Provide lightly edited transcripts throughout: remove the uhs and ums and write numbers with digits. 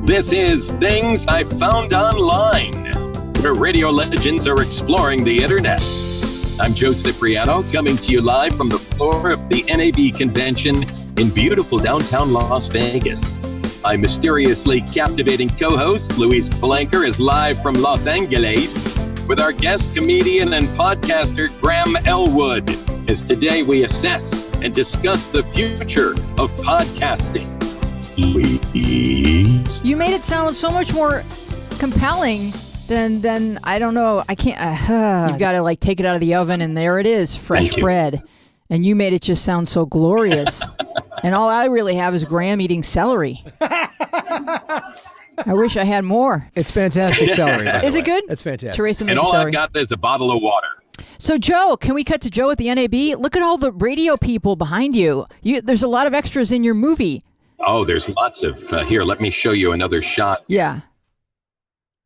This is Things I Found Online, where radio legends are exploring the internet. I'm Joe Cipriano, coming to you live from the floor of the NAB convention in beautiful downtown Las Vegas. My mysteriously captivating co-host, Luis Palanker, is live from Los Angeles with our guest comedian and podcaster, Graham Elwood, as today we assess and discuss the future of podcasting. Luis? You made it sound so much more compelling than I don't know. I can't. You've got to like take it out of the oven, and there it is, fresh bread. And you made it just sound so glorious. And all I really have is Graham eating celery. I wish I had more. It's fantastic celery. Is it good? It's fantastic. Teresa made And all celery. I've got is a bottle of water. So, Joe, can we cut to Joe at the NAB? Look at all the radio people behind you. There's a lot of extras in your movie. Oh, there's lots of, here, let me show you another shot. Yeah.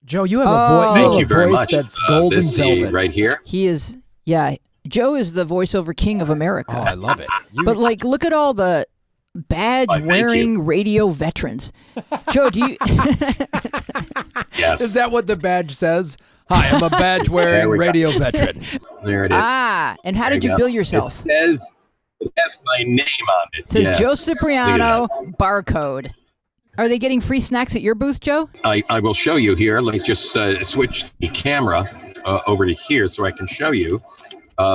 Joe, you have a very voice much. that's golden This velvet. right here. He is, yeah. Joe is the voiceover king of America. Oh, I love it. But, like, look at all the badge-wearing radio veterans. Joe, do you... Yes. Is that what the badge says? Hi, I'm a badge-wearing radio veteran. There it is. and how did you bill yourself? It has my name on it. It says Yes. Joe Look Cipriano, at that. barcode. Are they getting free snacks at your booth, Joe? I will show you here. Let me just switch the camera over to here so I can show you.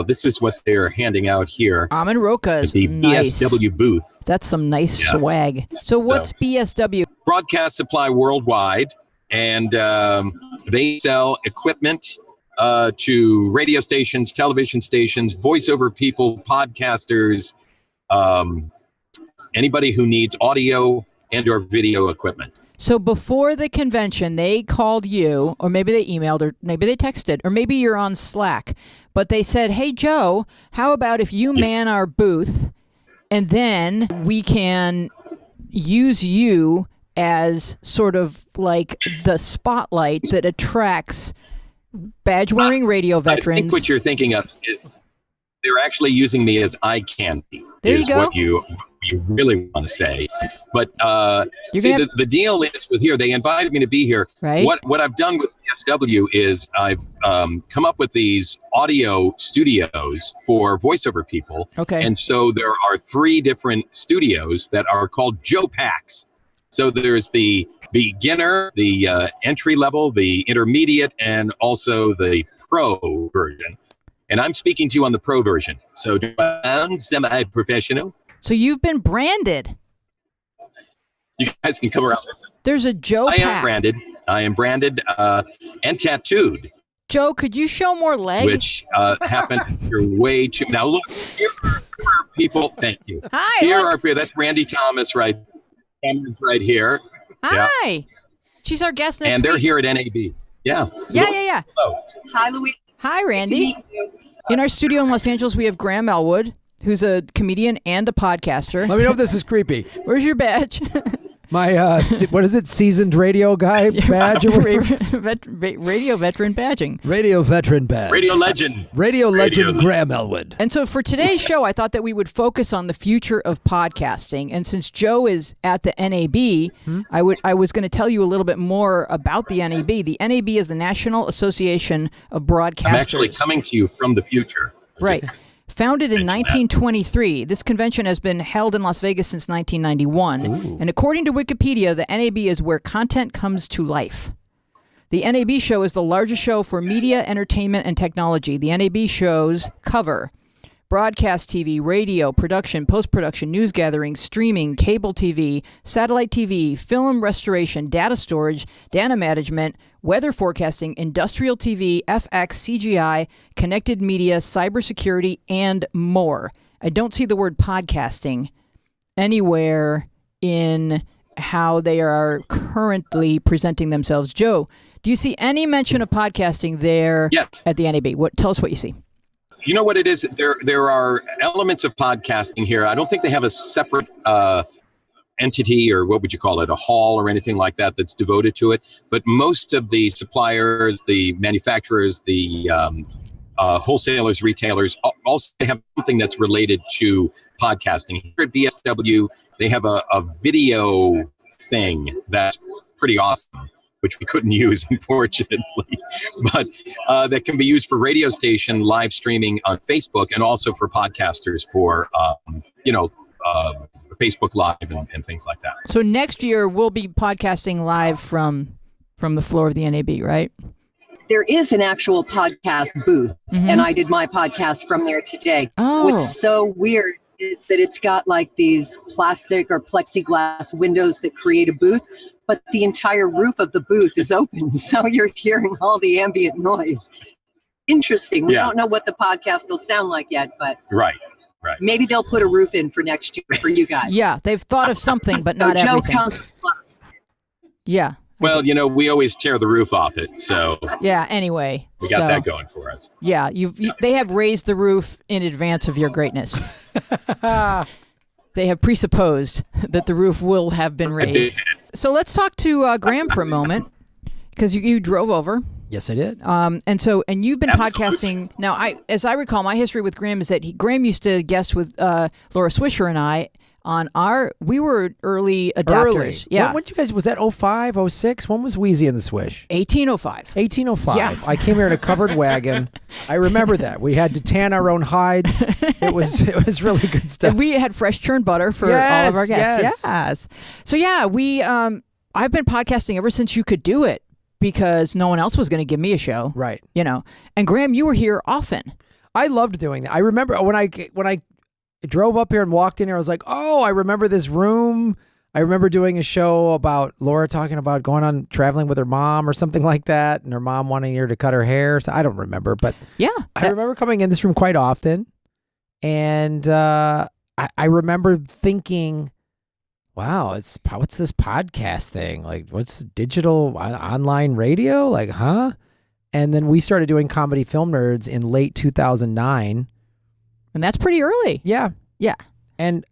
This is what they're handing out here. Amin Roca's The nice. BSW booth. That's some nice Yes. swag. So what's BSW? Broadcast Supply Worldwide. And they sell equipment to radio stations, television stations, voiceover people, podcasters, anybody who needs audio and or video equipment. So before the convention, they called you, or maybe they emailed, or maybe they texted, or maybe you're on Slack, but they said, hey, Joe, how about if you man our booth, and then we can use you as sort of like the spotlight that attracts badge-wearing radio veterans. I think what you're thinking of is they're actually using me as eye candy. There you is go. What you really want to say. But see, the deal is with here, they invited me to be here. Right. What I've done with BSW is I've come up with these audio studios for voiceover people. Okay. And so there are 3 different studios that are called Joe Packs. So there's the beginner, the entry level, the intermediate, and also the pro version. And I'm speaking to you on the pro version. So do I sound semi-professional? So you've been branded. You guys can come around and listen. There's a Joe I Pack. am branded and tattooed, Joe, could you show more leg? which happened here way too. Now look, here are people. Thank you. Hi. Here look. are that's Randy Thomas right here. Hi. She's our guest next And they're week. here at NAB. Yeah. Yeah. Hello. Hi, Louise. Hi, Randy. In our studio in Los Angeles, we have Graham Elwood, who's a comedian and a podcaster. Let me know if this is creepy. Where's your badge? My, what is it, seasoned radio guy badge? Or whatever? Radio veteran badging. Radio veteran badge. Radio legend. Radio legend Graham Elwood. And so for today's show, I thought that we would focus on the future of podcasting. And since Joe is at the NAB, I was going to tell you a little bit more about the NAB. The NAB is the National Association of Broadcasters. I'm actually coming to you from the future. Right. Founded in Mention that. 1923, this convention has been held in Las Vegas since 1991. Ooh. And according to Wikipedia, the NAB is where content comes to life. The NAB show is the largest show for media, entertainment, and technology. The NAB shows cover broadcast TV, radio, production, post-production, news gathering, streaming, cable TV, satellite TV, film restoration, data storage, data management, weather forecasting, industrial TV, FX, CGI, connected media, cybersecurity, and more. I don't see the word podcasting anywhere in how they are currently presenting themselves. Joe, do you see any mention of podcasting there at the NAB? Tell us what you see. You know what it is? There are elements of podcasting here. I don't think they have a separate entity, or what would you call it, a hall or anything like that that's devoted to it. But most of the suppliers, the manufacturers, the wholesalers, retailers, also have something that's related to podcasting. Here at BSW, they have a video thing that's pretty awesome, which we couldn't use, unfortunately, but that can be used for radio station live streaming on Facebook and also for podcasters for, Facebook Live and things like that. So next year we'll be podcasting live from the floor of the NAB, right? There is an actual podcast booth, and I did my podcast from there today. Oh. What's so weird is that it's got like these plastic or plexiglass windows that create a booth, but the entire roof of the booth is open, so you're hearing all the ambient noise. Interesting. We don't know what the podcast will sound like yet, but Right. maybe they'll put a roof in for next year for you guys. Yeah, they've thought of something, but not Joe everything. counts plus. Yeah. Well, we always tear the roof off it, so Yeah. Anyway, we got that going for us. Yeah, they have raised the roof in advance of your greatness. They have presupposed that the roof will have been raised. So let's talk to Graham for a moment, because you drove over. Yes, I did. And you've been podcasting. Now, as I recall, my history with Graham is that Graham used to guest with Laura Swisher and I on we were early adapters. Yeah. When did you guys, was that 05, 06? When was Wheezy and the Swish? 1805. 1805. Yeah. I came here in a covered wagon. I remember that. We had to tan our own hides. It was really good stuff. And we had fresh churned butter for all of our guests. Yes. So yeah, I've been podcasting ever since you could do it, because no one else was going to give me a show. Right. And Graham, you were here often. I loved doing that. I remember when I drove up here and walked in here, I was like, oh, I remember this room. I remember doing a show about Laura talking about going on traveling with her mom or something like that, and her mom wanting her to cut her hair. So I don't remember, but yeah, I remember coming in this room quite often. And I remember thinking, wow, what's this podcast thing? Like, what's digital online radio? Like, huh? And then we started doing Comedy Film Nerds in late 2009. And that's pretty early. Yeah. Yeah. And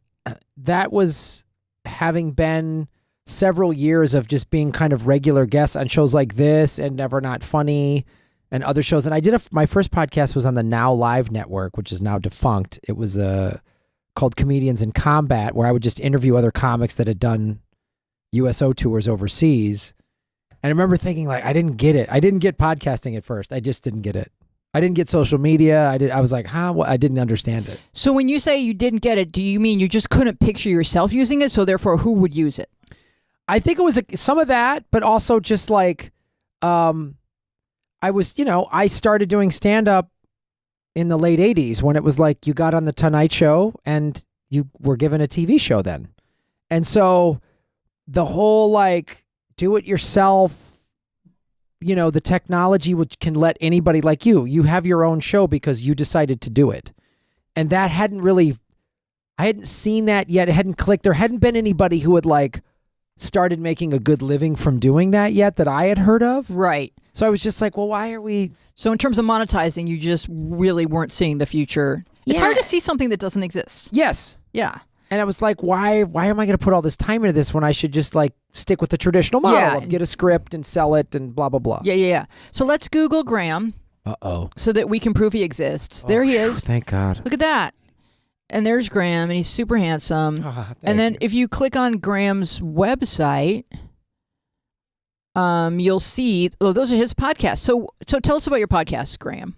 that was having been several years of just being kind of regular guests on shows like this and Never Not Funny and other shows. And I did my first podcast was on the Now Live network, which is now defunct. It was called Comedians in Combat, where I would just interview other comics that had done USO tours overseas. And I remember thinking, like, I didn't get it. I didn't get podcasting at first. I just didn't get it. I didn't get social media. I was like, huh? Well, I didn't understand it. So when you say you didn't get it, do you mean you just couldn't picture yourself using it? So therefore, who would use it? I think it was some of that, but also just like, I was, I started doing stand-up in the late 80s when it was like you got on the Tonight Show and you were given a TV show then. And so the whole like do it yourself, the technology can let anybody like you have your own show because you decided to do it. And that I hadn't seen that yet. It hadn't clicked. There hadn't been anybody who had like started making a good living from doing that yet that I had heard of. Right. So I was just like, well, why are we... So in terms of monetizing, you just really weren't seeing the future. It's hard to see something that doesn't exist. Yes. Yeah. And I was like, why am I going to put all this time into this when I should just like stick with the traditional model of get a script and sell it and blah, blah, blah. Yeah. So let's Google Graham. Uh-oh. So that we can prove he exists. There he is. Thank God. Look at that. And there's Graham, and he's super handsome. And then if you click on Graham's website, you'll see, those are his podcasts. So tell us about your podcast, Graham.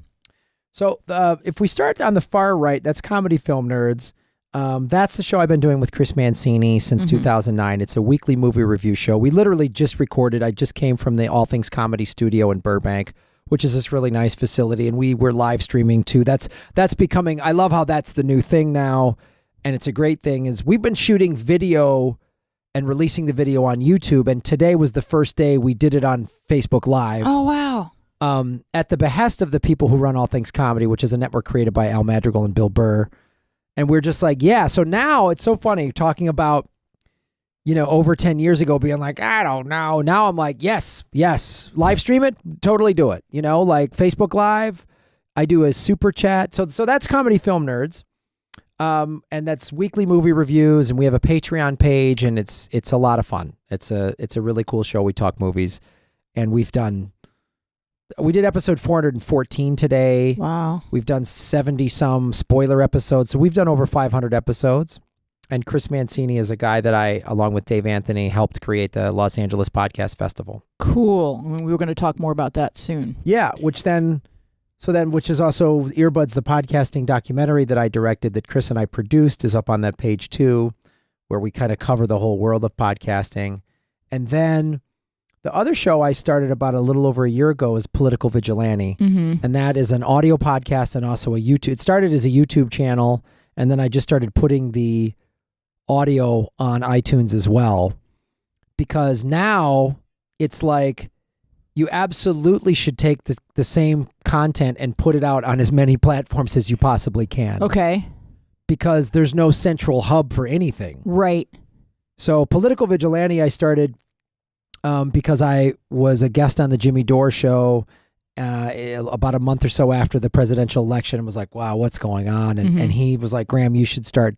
So if we start on the far right, that's Comedy Film Nerds. That's the show I've been doing with Chris Mancini since 2009. It's a weekly movie review show. We literally just recorded. I just came from the All Things Comedy Studio in Burbank, which is this really nice facility, and we were live streaming too. That's becoming, I love how that's the new thing now, and it's a great thing, is we've been shooting video and releasing the video on YouTube, and today was the first day we did it on Facebook Live. Oh, wow. At the behest of the people who run All Things Comedy, which is a network created by Al Madrigal and Bill Burr. And we're just like, yeah. So now it's so funny talking about, over 10 years ago being like, I don't know. Now I'm like, yes. Live stream it. Totally do it. Like Facebook Live. I do a super chat. So that's Comedy Film Nerds. And that's weekly movie reviews. And we have a Patreon page, and it's a lot of fun. It's a really cool show. We talk movies, and we did episode 414 today. Wow. We've done 70 some spoiler episodes. So we've done over 500 episodes. And Chris Mancini is a guy that I, along with Dave Anthony, helped create the Los Angeles Podcast Festival. Cool. I mean, we were going to talk more about that soon. Yeah, which is also Earbuds, the podcasting documentary that I directed that Chris and I produced, is up on that page too, where we kind of cover the whole world of podcasting. And then the other show I started about a little over a year ago is Political Vigilante. Mm-hmm. And that is an audio podcast and also a YouTube. It started as a YouTube channel, and then I just started putting the audio on iTunes as well, because now it's like you absolutely should take the same content and put it out on as many platforms as you possibly can. Okay. Because there's no central hub for anything. Right. So Political Vigilante I started because I was a guest on the Jimmy Dore show about a month or so after the presidential election, and was like, wow, what's going on? And he was like, Graham, you should start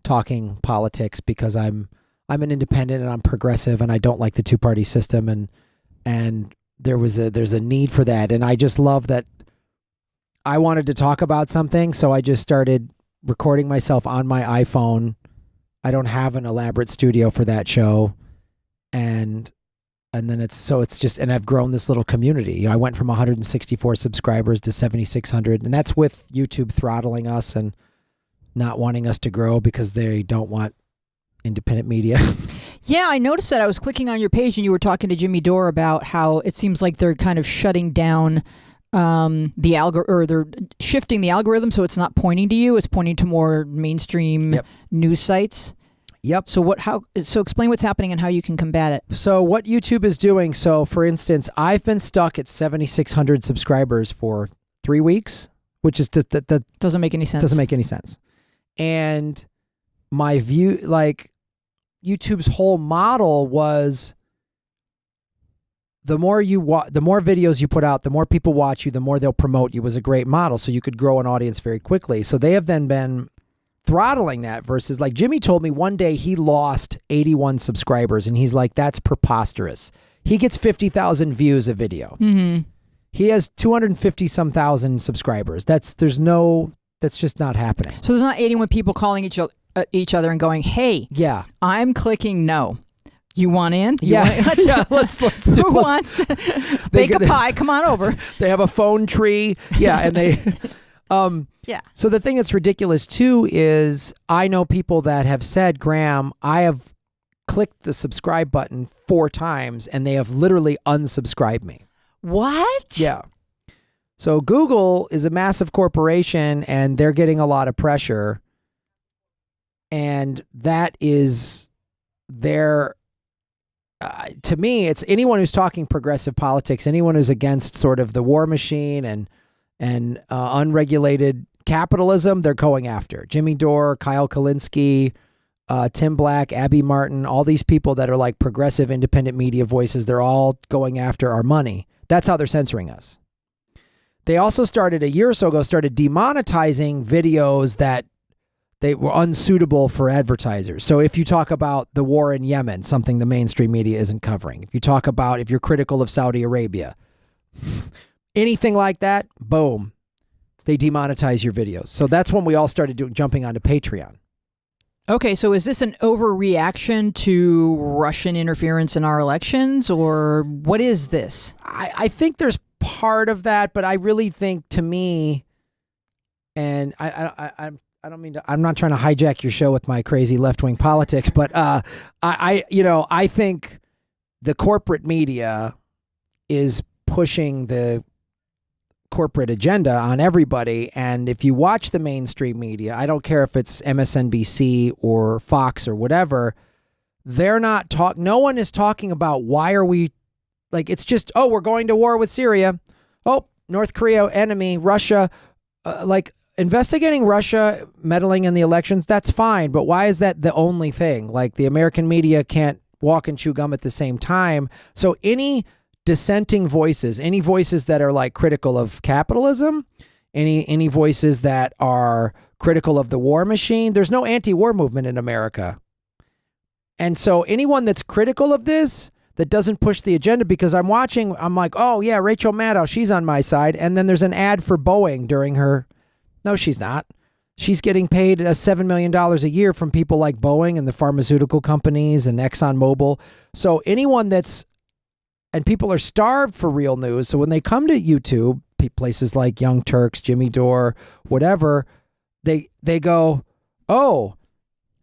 talking politics, because I'm an independent and I'm progressive and I don't like the two-party system, and there's a need for that. And I just love that I wanted to talk about something, so I just started recording myself on my iPhone. I don't have an elaborate studio for that show, and then it's just, and I've grown this little community. I went from 164 subscribers to 7,600, and that's with YouTube throttling us and not wanting us to grow because they don't want independent media. Yeah, I noticed that. I was clicking on your page and you were talking to Jimmy Dore about how it seems like they're kind of shutting down the or they're shifting the algorithm, so it's not pointing to you, it's pointing to more mainstream news sites. Yep. So so explain what's happening and how you can combat it. So what YouTube is doing, so for instance, I've been stuck at 7,600 subscribers for 3 weeks, which is that doesn't make any sense. Doesn't make any sense. And my view, like YouTube's whole model was the more videos you put out, the more people watch you, the more they'll promote you. Was a great model, so you could grow an audience very quickly. So they have then been throttling that, versus like Jimmy told me one day he lost 81 subscribers, and he's like, that's preposterous. He gets 50,000 views a video. Mm-hmm. He has 250 some thousand subscribers. That's just not happening. So there's not 81 people calling each other and going, hey, yeah, I'm clicking no. You want in? Let's do. Who wants to bake a pie? Come on over. They have a phone tree. Yeah, and they yeah. So the thing that's ridiculous too is I know people that have said, Graham, I have clicked the subscribe button 4 times and they have literally unsubscribed me. What? Yeah. So Google is a massive corporation and they're getting a lot of pressure, and that is their to me, it's anyone who's talking progressive politics, anyone who's against sort of the war machine and unregulated capitalism, they're going after. Jimmy Dore, Kyle Kalinske, Tim Black, Abby Martin, all these people that are like progressive independent media voices, they're all going after our money. That's how they're censoring us. They also started a year or so ago, demonetizing videos that they were unsuitable for advertisers. So if you talk about the war in Yemen, something the mainstream media isn't covering, if you're critical of Saudi Arabia, anything like that, boom, they demonetize your videos. So that's when we all started jumping onto Patreon. Okay, so is this an overreaction to Russian interference in our elections, or what is this? I think there's part of that, but I really think, to me, and I don't mean to, I'm not trying to hijack your show with my crazy left-wing politics, but I think the corporate media is pushing the corporate agenda on everybody. And if you watch the mainstream media, I don't care if it's MSNBC or Fox or whatever, no one is talking about why are we, like, it's just, oh, we're going to war with Syria. Oh, North Korea, enemy, Russia, investigating Russia meddling in the elections, that's fine. But why is that the only thing? Like, the American media can't walk and chew gum at the same time. So any dissenting voices, any voices that are like critical of capitalism, any voices that are critical of the war machine, there's no anti-war movement in America. And so anyone that's critical of this, that doesn't push the agenda, because I'm like, oh yeah, Rachel Maddow, she's on my side. And then there's an ad for Boeing during her. No, she's not. She's getting paid $7 million a year from people like Boeing and the pharmaceutical companies and ExxonMobil. So anyone and people are starved for real news. So when they come to YouTube, places like Young Turks, Jimmy Dore, whatever, they go, oh,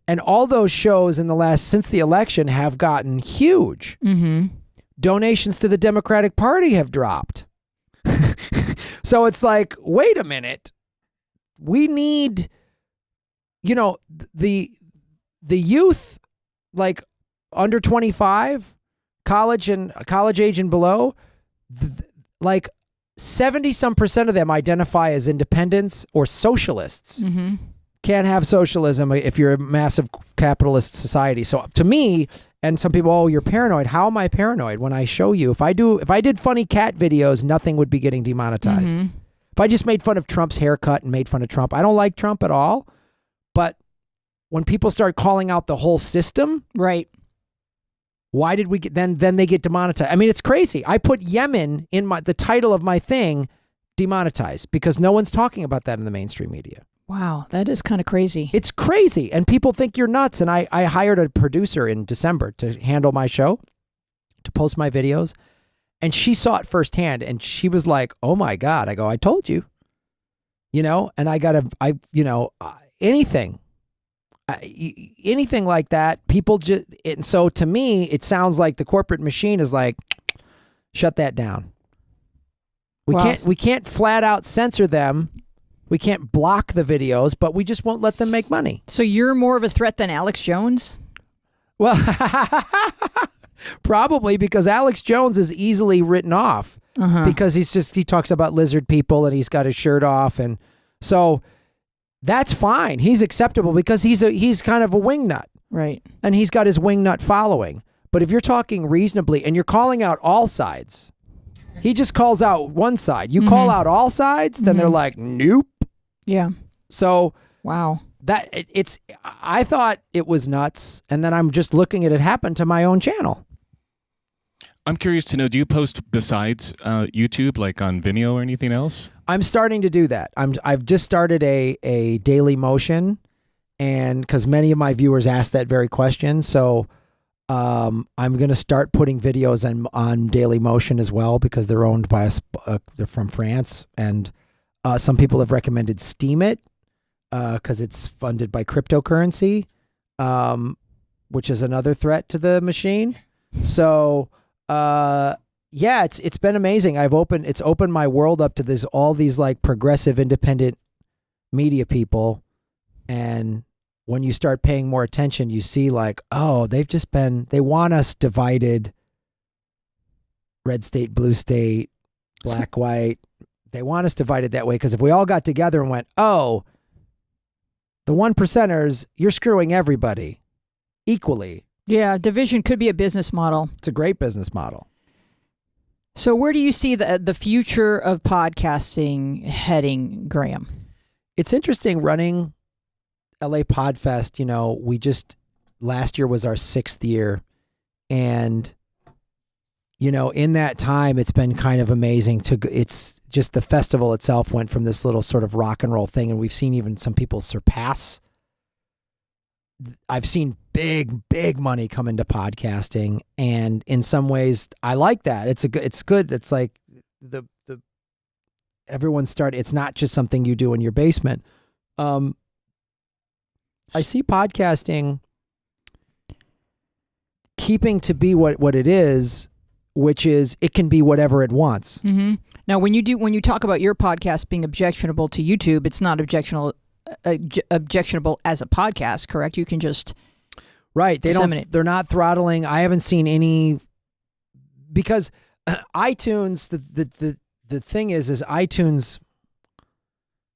and all those shows since the election have gotten huge. Mm-hmm. Donations to the Democratic Party have dropped. So it's like, wait a minute. We need, the youth, like under 25, college age and below, like 70% of them identify as independents or socialists. Mm-hmm. Can't have socialism if you're a massive capitalist society. So to me, and some people, oh, you're paranoid. How am I paranoid? When I show you, if I did funny cat videos, nothing would be getting demonetized. Mm-hmm. If I just made fun of Trump's haircut and made fun of Trump, I don't like Trump at all. But when people start calling out the whole system, right? Why did we get then they get demonetized? I mean, it's crazy. I put Yemen in the title of my thing, demonetized, because no one's talking about that in the mainstream media. Wow, that is kind of crazy. It's crazy, and people think you're nuts. And I hired a producer in December to handle my show, to post my videos, and she saw it firsthand, and she was like, "Oh my God!" I go, "I told you," and anything like that. People just, and so to me, it sounds like the corporate machine is like, shut that down. We can't flat out censor them. We can't block the videos, but we just won't let them make money. So you're more of a threat than Alex Jones? Well, probably, because Alex Jones is easily written off because he talks about lizard people and he's got his shirt off. And so that's fine. He's acceptable because he's kind of a wingnut. Right. And he's got his wingnut following. But if you're talking reasonably and you're calling out all sides, he just calls out one side. You call out all sides, then they're like, nope. Yeah. So wow. I thought it was nuts, and then I'm just looking at it happen to my own channel. I'm curious to know, do you post besides YouTube, like on Vimeo or anything else? I'm starting to do that. I've just started a Daily Motion, and because many of my viewers asked that very question, so I'm going to start putting videos on Daily Motion as well, because they're owned by they're from France, and some people have recommended Steemit because it's funded by cryptocurrency, which is another threat to the machine. So it's been amazing. It's opened my world up to all these like progressive independent media people, and when you start paying more attention, you see like, oh, they want us divided, red state, blue state, black, white. They want us divided that way, because if we all got together and went, oh, the 1%ers, you're screwing everybody equally. Yeah, division could be a business model. It's a great business model. So where do you see the future of podcasting heading, Graham? It's interesting running LA Podfest. Last year was our 6th year, and in that time, it's been kind of amazing it's just the festival itself went from this little sort of rock and roll thing, and we've seen even some people surpass. I've seen big money come into podcasting, and in some ways I like that. It's good. It's like everyone started. It's not just something you do in your basement. I see podcasting keeping to be what it is, which is it can be whatever it wants. Mm-hmm. Now, when you talk about your podcast being objectionable to YouTube, it's not objectionable as a podcast, correct? You can just right. They're not throttling. I haven't seen any, because iTunes. The thing is iTunes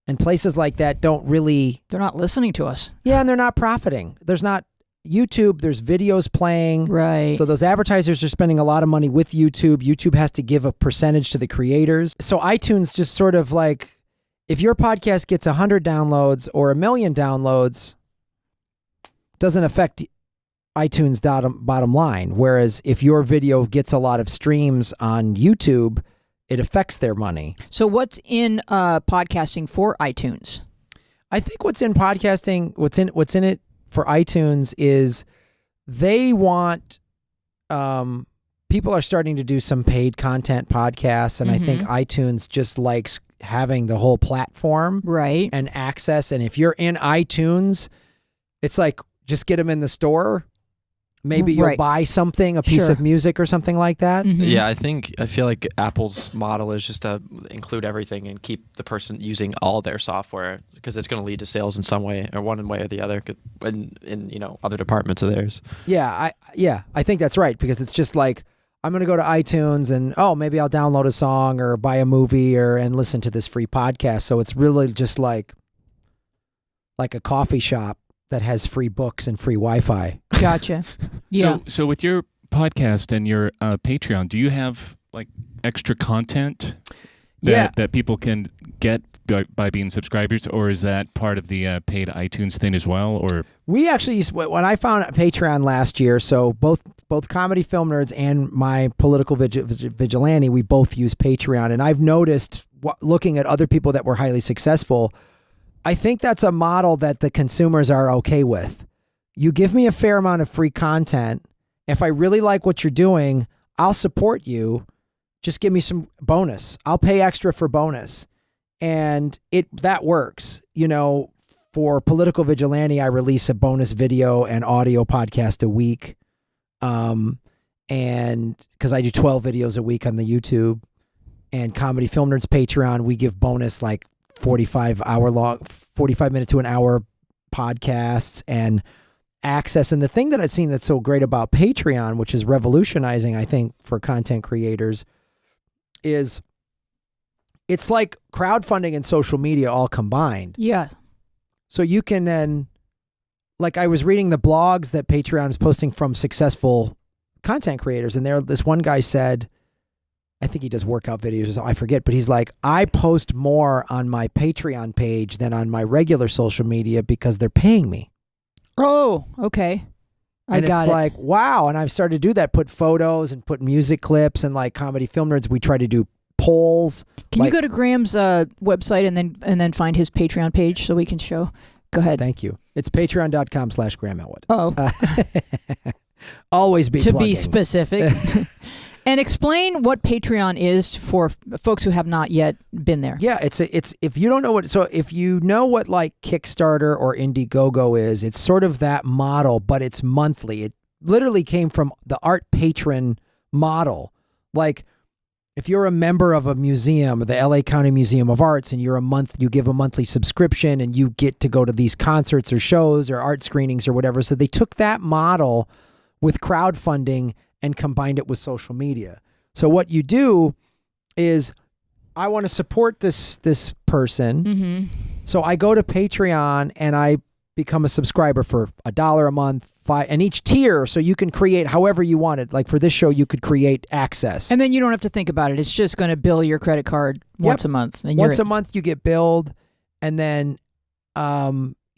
and places like that they're not listening to us. Yeah, and they're not profiting. There's not YouTube, there's videos playing. Right. So those advertisers are spending a lot of money with YouTube. YouTube has to give a percentage to the creators. So iTunes just sort of like, if your podcast gets 100 downloads or 1 million downloads, doesn't affect iTunes' bottom line. Whereas if your video gets a lot of streams on YouTube, it affects their money. So what's in podcasting for iTunes? I think what's in podcasting, what's in it for iTunes is they want people are starting to do some paid content podcasts, and I think iTunes just likes having the whole platform Right. and access. And if you're in iTunes, it's like just get them in the store. Maybe you'll Right. buy something, a piece Sure. of music or something like that. Mhm. Yeah, I feel like Apple's model is just to include everything and keep the person using all their software, because it's going to lead to sales in some way or one way or the other in other departments of theirs. Yeah, I think that's right, because it's just like I'm going to go to iTunes and maybe I'll download a song or buy a movie and listen to this free podcast. So it's really just like a coffee shop that has free books and free Wi-Fi. Gotcha. Yeah. So with your podcast and your Patreon, do you have like extra content that people can get by being subscribers, or is that part of the paid iTunes thing as well? Or We actually when I found Patreon last year, so both Comedy Film Nerds and my Political Vigilante, we both use Patreon, and I've noticed looking at other people that were highly successful, I think that's a model that the consumers are okay with. You give me a fair amount of free content. If I really like what you're doing, I'll support you. Just give me some bonus. I'll pay extra for bonus. And that works. For Political Vigilante, I release a bonus video and audio podcast a week. And because I do 12 videos a week on the YouTube. And Comedy Film Nerds Patreon, we give bonus like 45 minute to an hour podcasts and access. And the thing that I've seen that's so great about Patreon, which is revolutionizing, I think, for content creators, is it's like crowdfunding and social media all combined. Yeah. So you can then, like I was reading the blogs that Patreon is posting from successful content creators, and this one guy said, I think he does workout videos or something, I forget, but he's like, I post more on my Patreon page than on my regular social media because they're paying me. Oh, okay. I And got it's it. like, wow. And I've started to do that, put photos and put music clips, and like Comedy Film Nerds, we try to do polls. Can you like- go to Graham's website and then find his Patreon page so we can show? Go ahead. Thank you. It's patreon.com/Graham Elwood. Oh, Always be to plugging. be specific. And explain what Patreon is for folks who have not yet been there. Yeah, it's if you don't know if you know what like Kickstarter or Indiegogo is, it's sort of that model, but it's monthly. It literally came from the art patron model. Like if you're a member of a museum, the LA County Museum of Arts, and you give a monthly subscription and you get to go to these concerts or shows or art screenings or whatever. So they took that model with crowdfunding and combined it with social media. So what you do is, I want to support this person. Mm-hmm. So I go to Patreon and I become a subscriber for $1 a month, and each tier, so you can create however you want it. Like for this show, you could create access. And then you don't have to think about it. It's just going to bill your credit card once a month. And Once a month you get billed, and then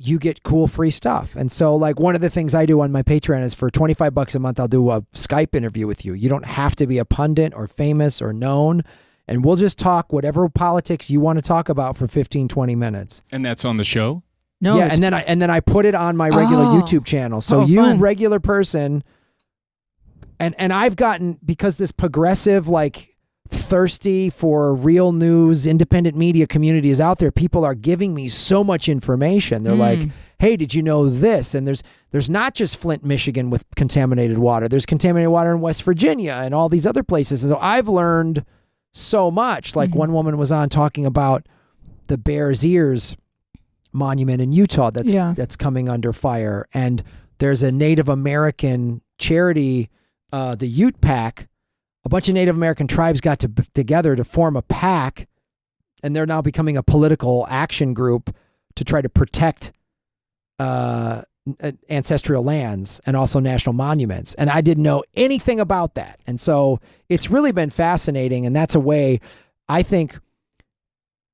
you get cool free stuff. And so like one of the things I do on my Patreon is for $25 a month, I'll do a Skype interview with you. You don't have to be a pundit or famous or known. And we'll just talk whatever politics you want to talk about for 15, 20 minutes. and that's on the show. No, yeah, it's- and then I put it on my regular Oh. YouTube channel. So Oh, you fun. regular person, and I've gotten, because this progressive, like thirsty for real news, independent media community is out there, people are giving me so much information. They're like, hey, did you know this? And there's not just Flint, Michigan with contaminated water. There's contaminated water in West Virginia and all these other places. And so I've learned so much. Like one woman was on talking about the Bears Ears monument in Utah that's coming under fire. And there's a Native American charity, the Ute Pack. A bunch of Native American tribes got together to form a pack, and they're now becoming a political action group to try to protect ancestral lands and also national monuments. And I didn't know anything about that. And so it's really been fascinating. And that's a way, I think,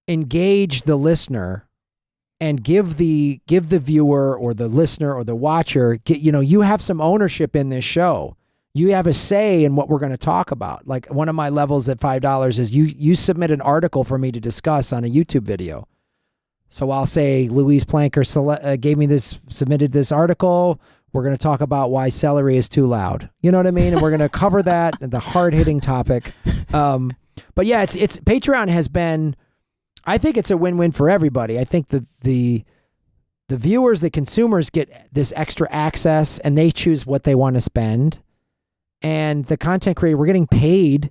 engage the listener and give the viewer or the listener or the watcher, you have some ownership in this show. You have a say in what we're going to talk about. Like one of my levels at $5 is you submit an article for me to discuss on a YouTube video. So I'll say Louise Planker submitted this article. We're going to talk about why celery is too loud. You know what I mean? And we're going to cover that, the hard-hitting topic. But yeah, it's Patreon has been, I think it's a win-win for everybody. I think that the viewers, the consumers get this extra access and they choose what they want to spend. And the content creator, we're getting paid.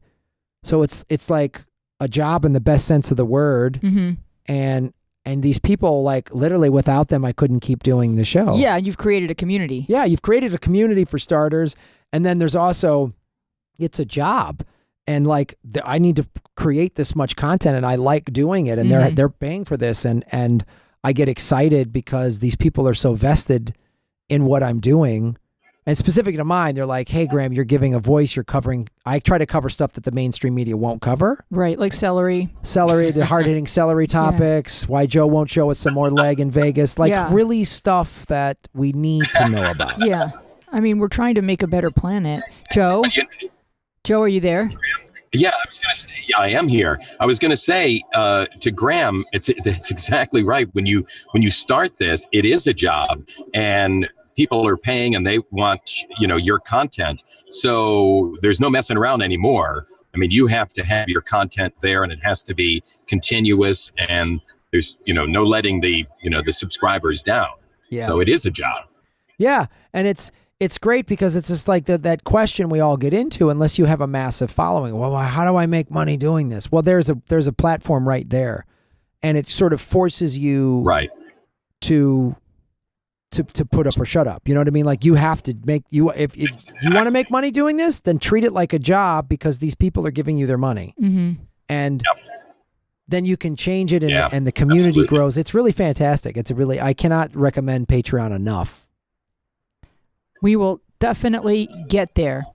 So it's like a job in the best sense of the word. Mm-hmm. And these people, like literally without them, I couldn't keep doing the show. Yeah, you've created a community. Yeah, you've created a community for starters. And then there's also, it's a job. And like, I need to create this much content and I like doing it. And they're paying for this. And I get excited because these people are so vested in what I'm doing. And specific to mine, they're like, hey, Graham, you're giving a voice. You're covering. I try to cover stuff that the mainstream media won't cover. Right, like celery, the hard-hitting celery topics, why Joe won't show us some more leg in Vegas. Like really stuff that we need to know about. Yeah. I mean, we're trying to make a better planet. Joe, are you there? Yeah, I was going to say, yeah, I am here. I was going to say to Graham, it's exactly right. When you start this, it is a job, and people are paying, and they want your content. So there's no messing around anymore. I mean, you have to have your content there, and it has to be continuous. And there's no letting the subscribers down. Yeah. So it is a job. Yeah, and it's great because it's just like that question we all get into unless you have a massive following. Well, how do I make money doing this? Well, there's a platform right there, and it sort of forces you to put up or shut up. You know what I mean? Like you have to make if you want to make money doing this, then treat it like a job because these people are giving you their money, and then you can change it and the community grows. It's really fantastic. I cannot recommend Patreon enough. We will definitely get there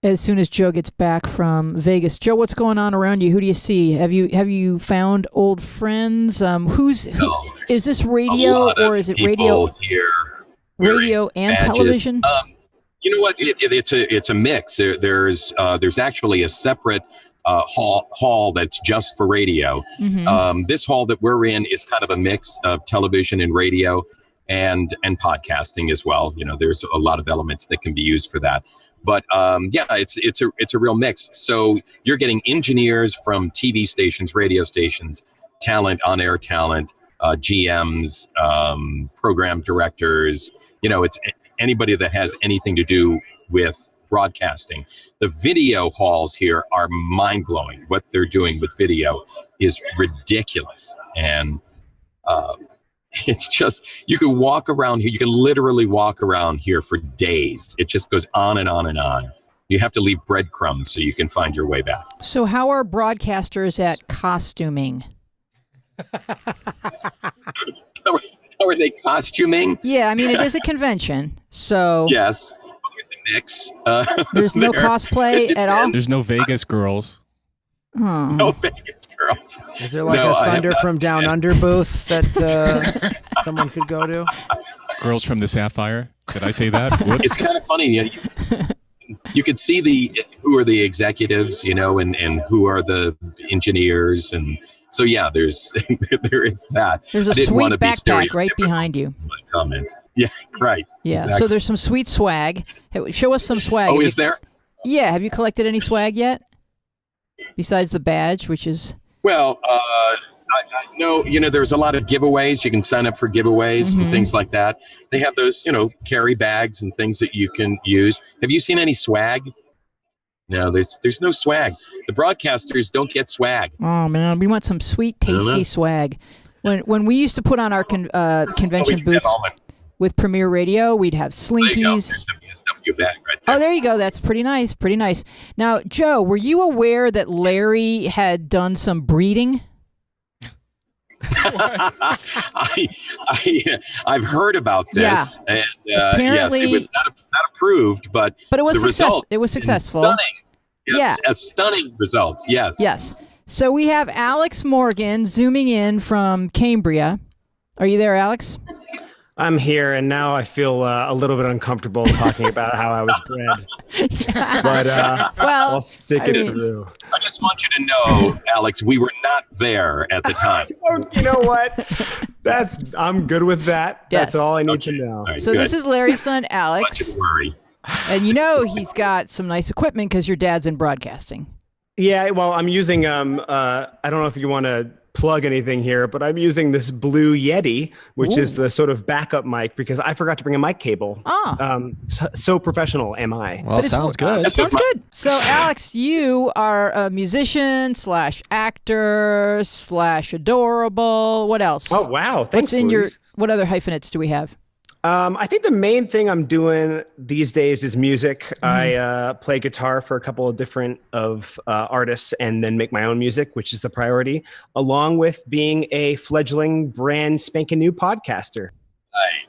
as soon as Joe gets back from Vegas. Joe, what's going on around you? Who do you see? Have you found old friends? Is this radio or is it radio? Here. Radio and television? You know what? It's a mix. There's actually a separate hall that's just for radio. Mm-hmm. This hall that we're in is kind of a mix of television and radio. And podcasting as well. There's a lot of elements that can be used for that. But it's a real mix. So you're getting engineers from TV stations, radio stations, talent, on-air talent, GMs, program directors. It's anybody that has anything to do with broadcasting. The video halls here are mind-blowing. What they're doing with video is ridiculous. And it's just, you can walk around here. You can literally walk around here for days. It just goes on and on and on. You have to leave breadcrumbs so you can find your way back. So how are broadcasters at costuming? How are they costuming? Yeah, I mean, it is a convention, so... Yes. Mix. There's no cosplay at all? There's no Vegas girls. Oh. No Vegas girls. Is there like a Thunder from Down Under booth that someone could go to? Girls from the Sapphire. Did I say that? Whoops. It's kind of funny. You could see who are the executives, and who are the engineers, and so there is that. There's a sweet backpack right behind you. Comments. Yeah, right. Yeah. Exactly. So there's some sweet swag. Show us some swag. Oh, is there? Yeah. Have you collected any swag yet? Besides the badge, which is... Well, I know, there's a lot of giveaways. You can sign up for giveaways and things like that. They have those, carry bags and things that you can use. Have you seen any swag? No, there's no swag. The broadcasters don't get swag. Oh, man. We want some sweet, tasty swag. When we used to put on our convention booths with Premier Radio, we'd have Slinkies. Bag right there. Oh, there you go. That's pretty nice. Pretty nice. Now, Joe, were you aware that Larry had done some breeding? I've heard about this. Yeah. And, apparently, yes, it was not approved, but it was result. It was successful. Stunning. Yes, yeah. Stunning results. Yes. Yes. So we have Alex Morgan zooming in from Cambria. Are you there, Alex? I'm here, and now I feel a little bit uncomfortable talking about how I was bred. But Well, I'll stick it through. I just want you to know, Alex, we were not there at the time. Oh, you know what? I'm good with that. Yes. That's all I need to know. All right, So good. this is Larry's son, I Alex. want you to worry. And he's got some nice equipment because your dad's in broadcasting. Yeah, well, I'm using I don't know if you want to plug anything here, but I'm using this Blue Yeti, which is the sort of backup mic because I forgot to bring a mic cable. So professional am I. Well, it sounds good. That sounds good. So, Alex, you are a musician / actor / adorable. What else? Oh, wow. Thanks, What's in Louise. what other hyphenates do we have? I think the main thing I'm doing these days is music. Mm-hmm. I play guitar for a couple of different artists and then make my own music, which is the priority, along with being a fledgling brand spanking new podcaster.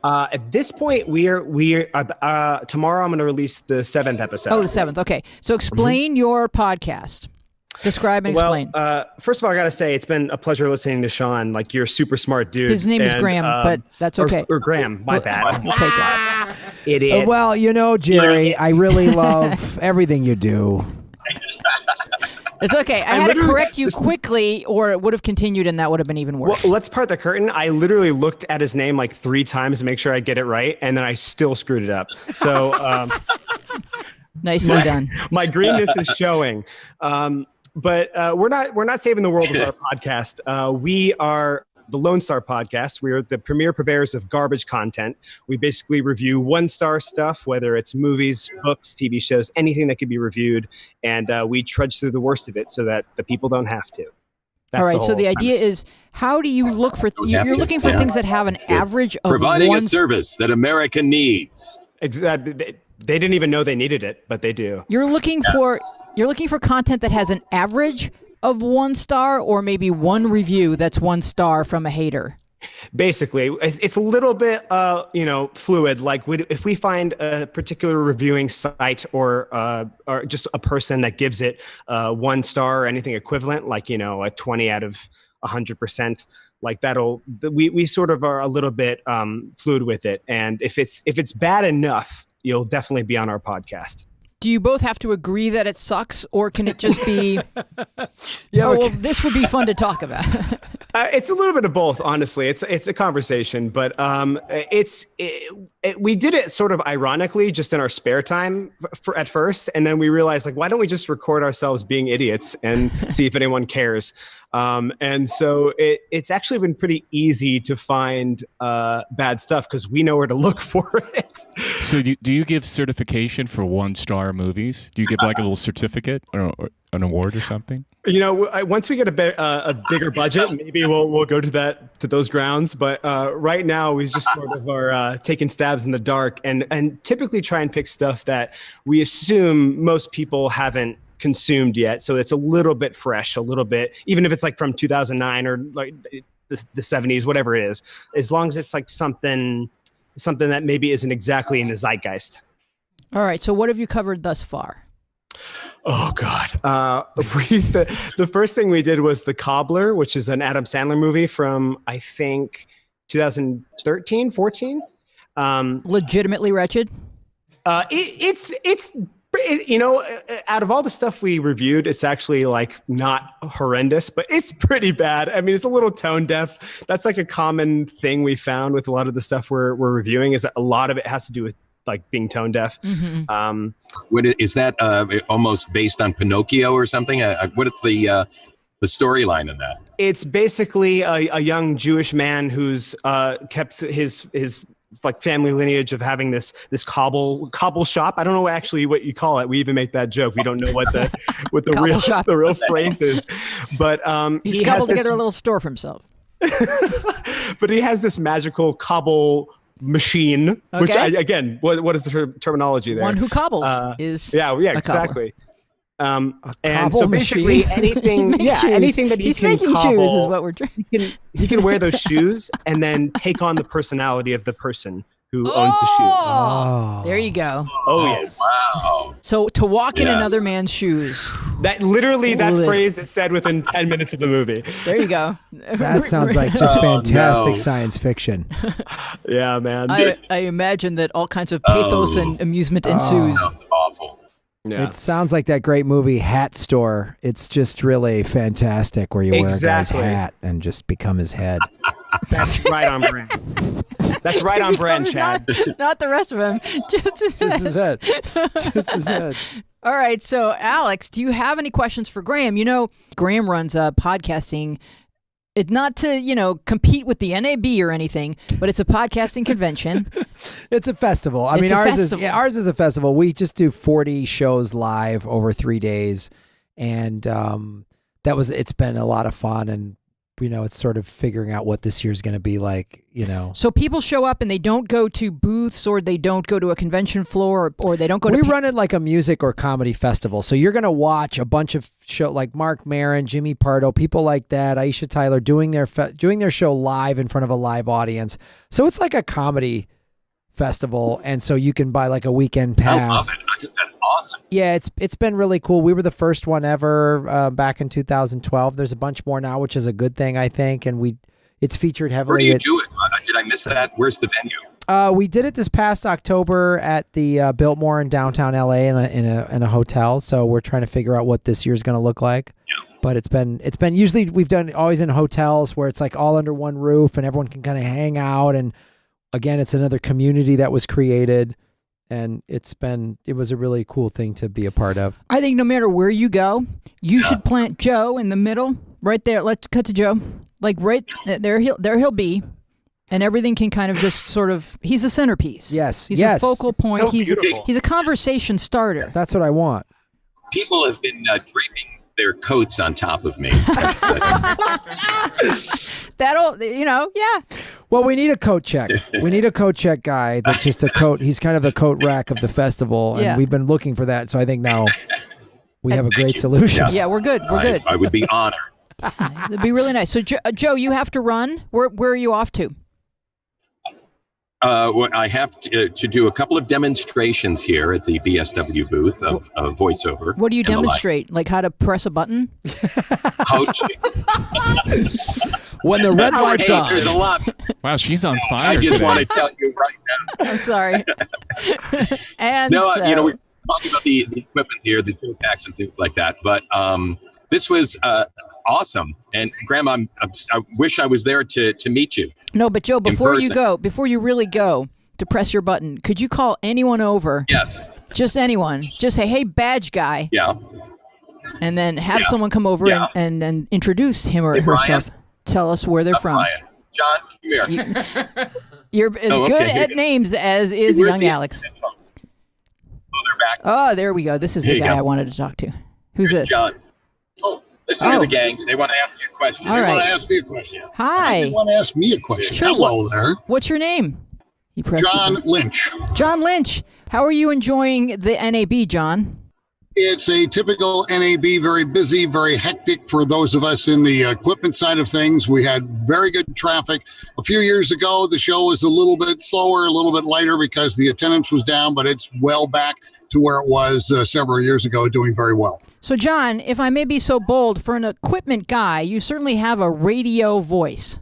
At this point, tomorrow I'm going to release the 7th episode. Oh, the 7th. Okay. So explain your podcast. Describe and explain. First of all, I got to say, it's been a pleasure listening to Sean. Like, you're a super smart dude. His name is Graham, but that's okay. Or Graham, my bad. We'll take it. Idiot. Well, Jerry, I really love everything you do. It's okay. I had to correct you quickly, or it would have continued, and that would have been even worse. Well, let's part the curtain. I literally looked at his name like 3 times to make sure I get it right, and then I still screwed it up. So Nicely done. my greenness is showing. But we're not saving the world with our podcast. We are the Lone Star Podcast. We are the premier purveyors of garbage content. We basically review 1-star stuff, whether it's movies, books, TV shows, anything that could be reviewed, and we trudge through the worst of it so that the people don't have to. That's All right. So whole the idea premise. is, how do you look for? You're looking for things that have an average of Providing one. a service that America needs. They didn't even know they needed it, but they do. You're looking for content that has an average of 1 star, or maybe one review that's 1 star from a hater. Basically, it's a little bit, fluid. Like, if we find a particular reviewing site or just a person that gives it 1 star or anything equivalent, like, a 20 out of 100%, like we sort of are a little bit fluid with it. And if it's bad enough, you'll definitely be on our podcast. Do you both have to agree that it sucks, or can it just be, this would be fun to talk about? It's a little bit of both, honestly. It's a conversation, but we did it sort of ironically, just in our spare time at first, and then we realized, like, why don't we just record ourselves being idiots and see if anyone cares? And so it's actually been pretty easy to find bad stuff because we know where to look for it. So do you give certification for 1-star movies? Do you give like a little certificate or an award or something? Once we get a bigger budget, maybe we'll go to those grounds. But right now, we just sort of are taking stabs in the dark and typically try and pick stuff that we assume most people haven't consumed yet. So it's a little bit fresh, a little bit, even if it's like from 2009 or like the 70s, whatever it is, as long as it's like something that maybe isn't exactly in the zeitgeist. All right. So what have you covered thus far? Oh God. The first thing we did was The Cobbler, which is an Adam Sandler movie from, I think, 2013, 14. Legitimately wretched. It's out of all the stuff we reviewed, it's actually like not horrendous, but it's pretty bad. I mean, it's a little tone deaf. That's like a common thing we found with a lot of the stuff we're reviewing, is that a lot of it has to do with like being tone deaf. Mm-hmm. Is that almost based on Pinocchio or something? What is the storyline in that? It's basically a young Jewish man who's kept his like family lineage of having this cobble shop. I don't know actually what you call it. We even make that joke. We don't know what the real phrase is, but he's cobbled together a little store for himself. But he has this magical cobble machine, which what is the terminology there? One who cobbles is exactly. And so basically anything that he he's can making cobble, shoes is what we're trying. He can wear those shoes and then take on the personality of the person who owns the shoe. Oh. There you go. Oh yes. Wow. So to walk in Yes. another man's shoes. That phrase is said within 10 minutes of the movie. There you go. That sounds like just fantastic science fiction. Yeah, man. I imagine that all kinds of pathos and amusement ensues. Sounds awful. Yeah. It sounds like that great movie Hat Store. It's just really fantastic where you wear a guy's Exactly. hat and just become his head. That's right on brand. That's right on brand, Chad. Not the rest of him. Just his Just his head. Just his head. All right. So, Alex, do you have any questions for Graham? You know, Graham runs podcasting. It's not to, compete with the NAB or anything, but it's a podcasting convention. It's a festival. I It's mean, a ours festival. ours is a festival. We just do 40 shows live over 3 days, and it's been a lot of fun. And it's sort of figuring out what this year's going to be like. So people show up and they don't go to booths, or they don't go to a convention floor, or they don't go We to. run it like a music or comedy festival. So you're going to watch a bunch of show like Mark Maron, Jimmy Pardo, people like that, Aisha Tyler doing their show live in front of a live audience. So it's like a comedy festival, and so you can buy like a weekend I love pass. it. I think that's awesome. Yeah, it's been really cool. We were the first one ever back in 2012. There's a bunch more now, which is a good thing, I think. And it's featured Where do heavily. you do it? Did I miss that? Where's the venue? We did it this past October at the Biltmore in downtown LA in a hotel. So we're trying to figure out what this year's going to look like. Yeah. But it's been usually we've done always in hotels where it's like all under one roof and everyone can kind of hang out. And again, it's another community that was created. And it was a really cool thing to be a part of. I think no matter where you go, you should plant Joe in the middle, right there. Let's cut to Joe. Like right there, he'll be, and everything can kind of just sort of. He's a centerpiece. Yes, he's yes. a focal point. So beautiful. He's a conversation starter. That's what I want. People have been draping their coats on top of me. That'll, yeah. Well, we need a coat check. We need a coat check guy that's just a coat. He's kind of the coat rack of the festival, and Yeah. we've been looking for that. So I think now we have a great solution. Yes. Yeah, we're good. We're good. I would be honored. It'd be really nice. So, Joe, you have to run. Where are you off to? I have to do a couple of demonstrations here at the BSW booth of voiceover. What do you and the like. demonstrate? Like how to press a button? Coaching. When the red light's Hey, on. there's a lot. Wow, she's on fire. I just today. want to tell you right now. I'm sorry. And No, so, we're talking about the equipment here, the tool packs and things like that. But this was awesome. And Graham, I wish I was there to meet you. no, but Joe, before you person. go, before you really go to press your button, could you call anyone over? Yes. Just anyone. Just say, "Hey, badge guy," Yeah. and then have Yeah. someone come over Yeah. and introduce him or Hey, Brian. herself. Tell us where they're from. Ryan. John, come here. You're as Oh, okay, good here you at go. names as is Where's young the- Alex. Oh, they're back. Oh, there we go. This is Here the you guy go. I wanted to talk to. Who's this? John. Oh, listen Oh. to the gang. They want to ask you a question. All You right. want to ask me a question? Hi. You want to ask me a question? Sure. Hello there. What's your name? He pressed the John button. Lynch. John Lynch. How are you enjoying the NAB, John? It's a typical NAB, very busy, very hectic for those of us in the equipment side of things. We had very good traffic. A few years ago, the show was a little bit slower, a little bit lighter because the attendance was down, but it's well back to where it was several years ago, doing very well. So, John, if I may be so bold, for an equipment guy, you certainly have a radio voice.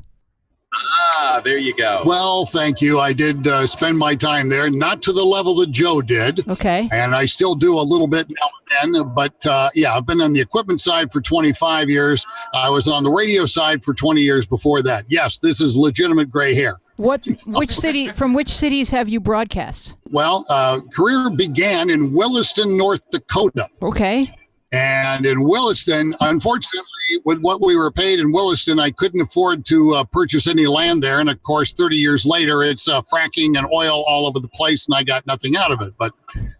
Ah, there you go. Well, thank you. I did spend my time there, not to the level that Joe did. Okay. And I still do a little bit now and then, but yeah, I've been on the equipment side for 25 years. I was on the radio side for 20 years before that. Yes, this is legitimate gray hair. From which cities have you broadcast? Well, career began in Williston, North Dakota. Okay. And in Williston, unfortunately, with what we were paid in Williston, I couldn't afford to purchase any land there. And of course, 30 years later, it's fracking and oil all over the place, and I got nothing out of it. But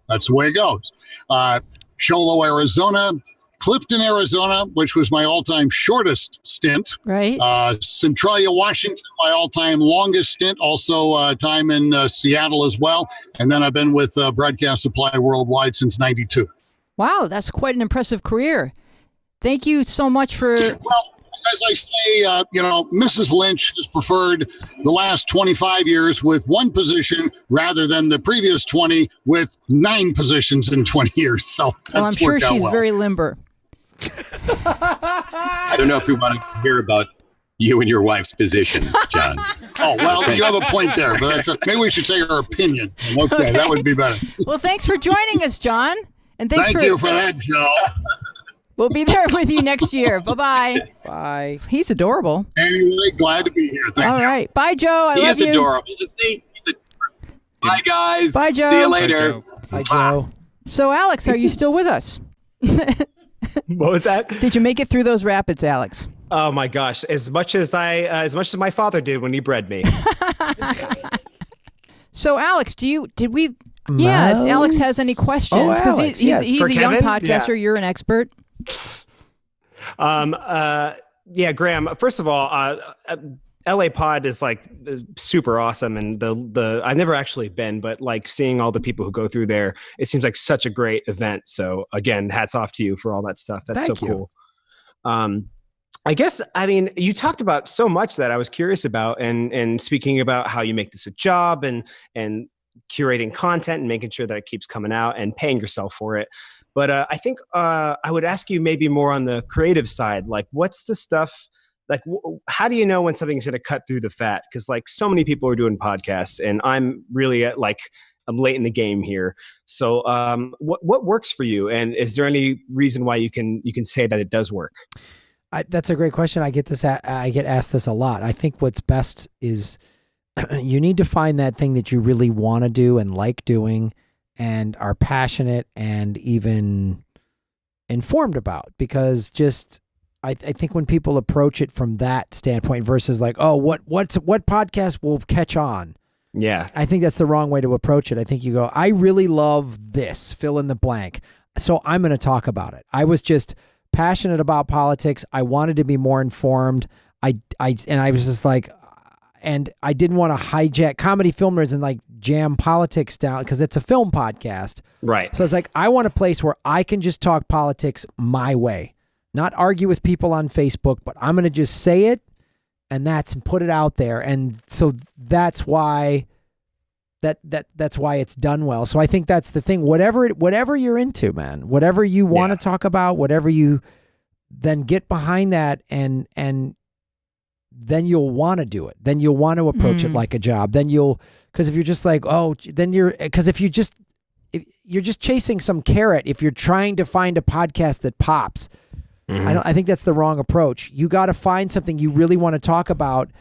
that's the way it goes. Sholo, Arizona, Clifton, Arizona, which was my all-time shortest stint. Right. Centralia, Washington, my all-time longest stint. Also, time in Seattle as well. And then I've been with Broadcast Supply Worldwide since '92. Wow, that's quite an impressive career. Thank you so much for. Well, as I say, Mrs. Lynch has preferred the last 25 years with one position rather than the previous 20 with 9 positions in 20 years. So well, I'm sure worked out she's well. very limber. I don't know if we want to hear about you and your wife's positions, John. Oh, well, you have a point there, but maybe we should say her opinion. Okay, that would be better. Well, thanks for joining us, John. And thanks Thank you for that, Joe. We'll be there with you next year. Bye-bye. Bye. He's adorable. Anyway, glad to be here. Thank All you. right. Bye, Joe. I He love is you. adorable, isn't he? He's adorable. Bye, guys. Bye, Joe. See you Bye, later. Joe. Bye, Joe. So, Alex, are you still with us? What was that? Did you make it through those rapids, Alex? Oh my gosh! As much as my father did when he bred me. So, Alex, did we? Yeah, if Alex has any questions, Oh, because Alex, he's yes. a For young Kevin? podcaster. Yeah. You're an expert. Yeah, Graham. First of all, LA Pod is like super awesome, and the I've never actually been, but like seeing all the people who go through there, it seems like such a great event. So again, hats off to you for all that stuff. That's Thank so you. cool. I guess, I mean, you talked about so much that I was curious about, and speaking about how you make this a job and curating content and making sure that it keeps coming out and paying yourself for it. But I think I would ask you maybe more on the creative side, like what's the stuff, like how do you know when something's going to cut through the fat? Because like so many people are doing podcasts, and I'm really I'm late in the game here. So what works for you, and is there any reason why you can say that it does work? That's a great question. I get asked this a lot. I think what's best is you need to find that thing that you really want to do and like doing and are passionate and even informed about, because just I think when people approach it from that standpoint versus like, oh, what podcast will catch on? Yeah. I think that's the wrong way to approach it. I think you go, I really love this, fill in the blank, so I'm going to talk about it. I was just passionate about politics. I wanted to be more informed. I was just like, and I didn't want to hijack comedy filmers and like jam politics down because it's a film podcast. Right. So it's like, I want a place where I can just talk politics my way, not argue with people on Facebook, but I'm going to just say it and put it out there. And so that's why that's why it's done well. So I think that's the thing. Whatever you're into, man, whatever you want to talk about, whatever you then get behind that, and then you'll want to do it. Then you'll want to approach it like a job. Then because if you're just like, if you're just chasing some carrot, if you're trying to find a podcast that pops, I think that's the wrong approach. You got to find something you really want to talk about,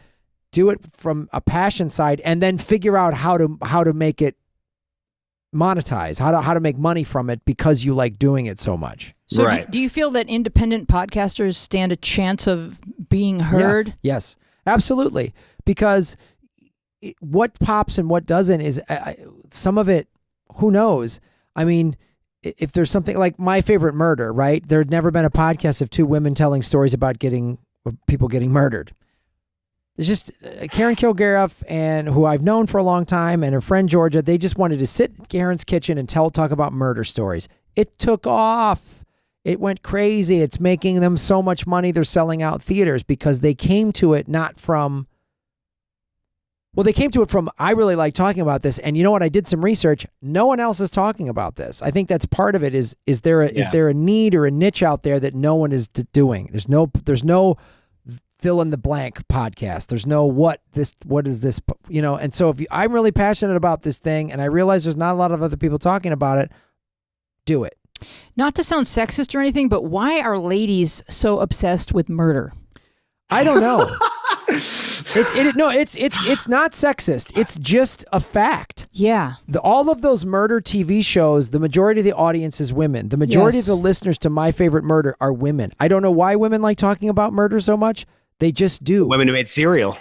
do it from a passion side, and then figure out how to make it monetize, how to make money from it because you like doing it so much. So Right. do you feel that independent podcasters stand a chance of being heard? Yeah. Yes, absolutely. Because what pops and what doesn't is some of it, who knows? I mean, if there's something like My Favorite Murder, right? There'd never been a podcast of 2 women telling stories about people getting murdered. It's just Karen Kilgariff, and who I've known for a long time, and her friend Georgia, they just wanted to sit in Karen's kitchen and talk about murder stories. It took off. It went crazy. It's making them so much money. They're selling out theaters because they came to it they came to it from, I really like talking about this. And you know what? I did some research. No one else is talking about this. I think that's part of it. Is there a need or a niche out there that no one is doing? There's no fill in the blank podcast. There's no what is this, and so I'm really passionate about this thing and I realize there's not a lot of other people talking about it, do it. Not to sound sexist or anything, but why are ladies so obsessed with murder? I don't know. It's not sexist. It's just a fact. Yeah. All of those murder TV shows, the majority of the audience is women. The majority Yes. of the listeners to My Favorite Murder are women. I don't know why women like talking about murder so much. They just do. Women who made cereal.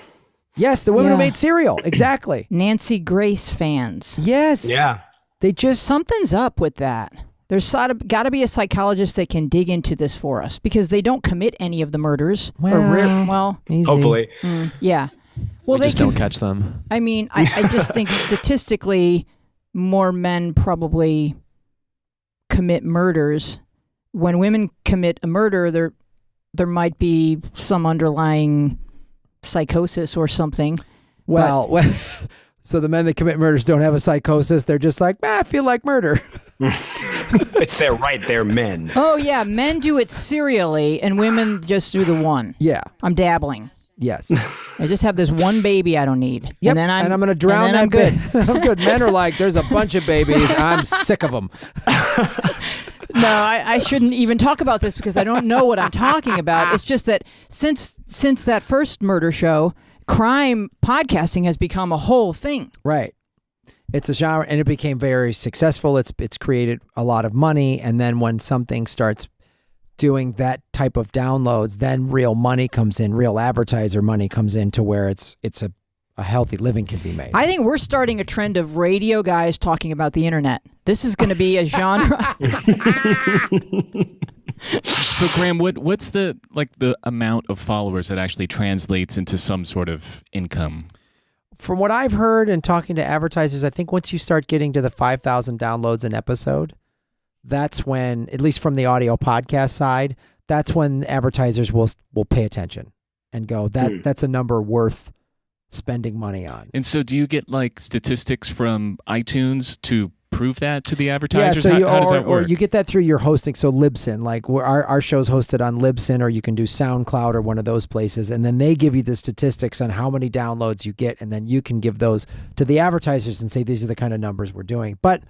Yes, the women who Yeah. made cereal. Exactly. Nancy Grace fans. Yes. Yeah. They just Something's up with that. There's got to be a psychologist that can dig into this for us because they don't commit any of the murders. Easy. Hopefully. Yeah. Well, We just don't catch them. I mean, I just think statistically more men probably commit murders. When women commit a murder, there might be some underlying psychosis or something. Well, so the men that commit murders don't have a psychosis. They're just like, I feel like murder. It's their right. They're men. Oh, yeah. Men do it serially, and women just do the one. Yeah. I'm dabbling. Yes. I just have this one baby I don't need. Yep. And then I'm going to drown that I'm good. I'm good. Men are like, there's a bunch of babies. I'm sick of them. No, I shouldn't even talk about this because I don't know what I'm talking about. It's just that since that first murder show, crime podcasting has become a whole thing. Right. It's a genre, and it became very successful. It's created a lot of money, and then when something starts doing that type of downloads, then real money comes in, real advertiser money comes in to where it's a healthy living can be made. I think we're starting a trend of radio guys talking about the internet. This is going to be a genre. So Graham, what's the amount of followers that actually translates into some sort of income? From what I've heard and talking to advertisers, I think once you start getting to the 5,000 downloads an episode, that's when, at least from the audio podcast side, that's when advertisers will pay attention and go, that's a number worth spending money on. And so do you get like statistics from iTunes to prove that to the advertisers? Yeah, so how does that work? or you get that through your hosting. So Libsyn, like our show's hosted on Libsyn, or you can do SoundCloud or one of those places, and then they give you the statistics on how many downloads you get, and then you can give those to the advertisers and say these are the kind of numbers we're doing. But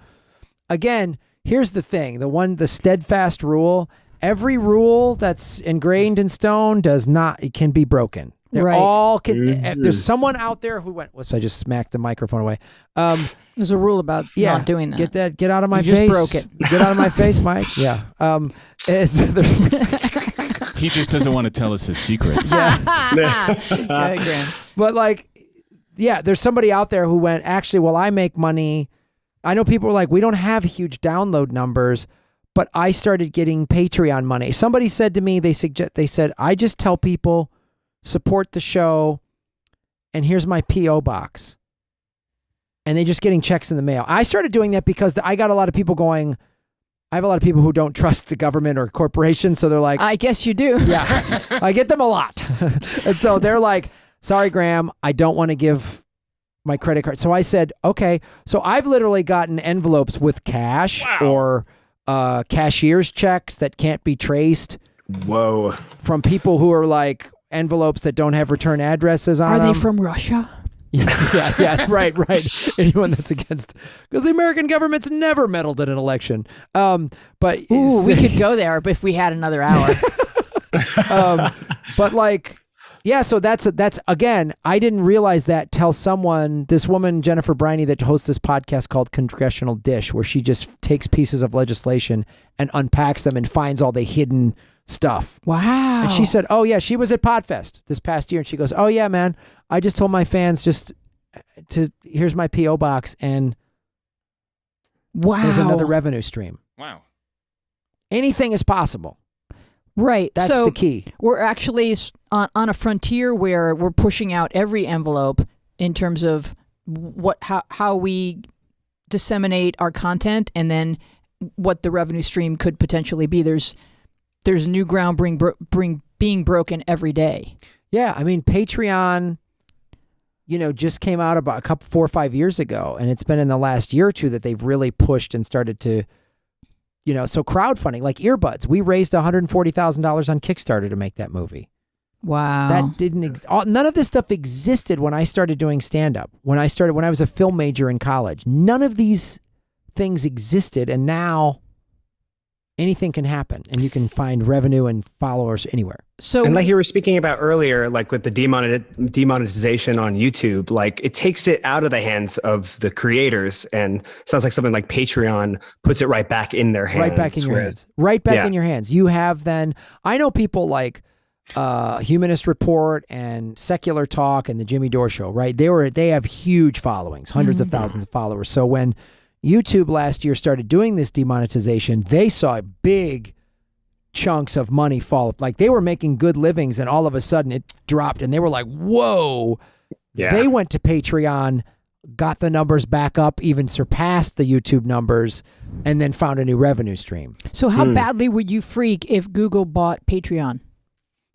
again, here's the thing: the steadfast rule. Every rule that's ingrained in stone it can be broken. They're all can. If there's someone out there who went. Whoops! I just smacked the microphone away. There's a rule about not doing that. Get out of my You face. just broke it. Get out of my face, Mike. Yeah. He just doesn't want to tell us his secrets. Graham. But there's somebody out there who went, actually, well, I make money. I know people are like, we don't have huge download numbers, but I started getting Patreon money. Somebody said to me, they said, I just tell people, support the show, and here's my P.O. box. And they're just getting checks in the mail. I started doing that because I got a lot of people going, I have a lot of people who don't trust the government or corporations, so they're like, I guess you do. yeah, I get them a lot. And so they're like, sorry, Graham, I don't want to give my credit card. So I said, okay. So I've literally gotten envelopes with cash or cashier's checks that can't be traced. Whoa. From people who are like envelopes that don't have return addresses on them. Are they from Russia? Yeah, right. Anyone that's against, because the American government's never meddled in an election. But we could go there if we had another hour. So that's again, I didn't realize that till this woman, Jennifer Briney, that hosts this podcast called Congressional Dish, where she just takes pieces of legislation and unpacks them and finds all the hidden stuff. Wow. And she said, oh yeah, she was at Podfest this past year, and she goes, oh yeah, man, I just told my fans here's my P.O. box, and there's another revenue stream. Wow. Anything is possible. Right. That's the key. We're actually on a frontier where we're pushing out every envelope in terms of how we disseminate our content, and then what the revenue stream could potentially be. There's new ground being broken every day. Yeah, I mean, Patreon, just came out about 4 or 5 years ago, and it's been in the last year or two that they've really pushed and started to, so crowdfunding, like earbuds. We raised $140,000 on Kickstarter to make that movie. Wow. That didn't none of this stuff existed when I started doing stand-up. When I was a film major in college, none of these things existed, and now anything can happen, and you can find revenue and followers anywhere. So, and like you were speaking about earlier, like with the demonetization on YouTube, like it takes it out of the hands of the creators, and sounds like something like Patreon puts it right back in their hands. Right back in your hands. Right back in your hands. You have then, I know people like Humanist Report and Secular Talk and the Jimmy Dore Show, right? They have huge followings, hundreds of thousands of followers. So when YouTube last year started doing this demonetization, they saw big chunks of money fall. Like they were making good livings, and all of a sudden it dropped, and they were like, whoa. Yeah. They went to Patreon, got the numbers back up, even surpassed the YouTube numbers, and then found a new revenue stream. So how badly would you freak if Google bought Patreon?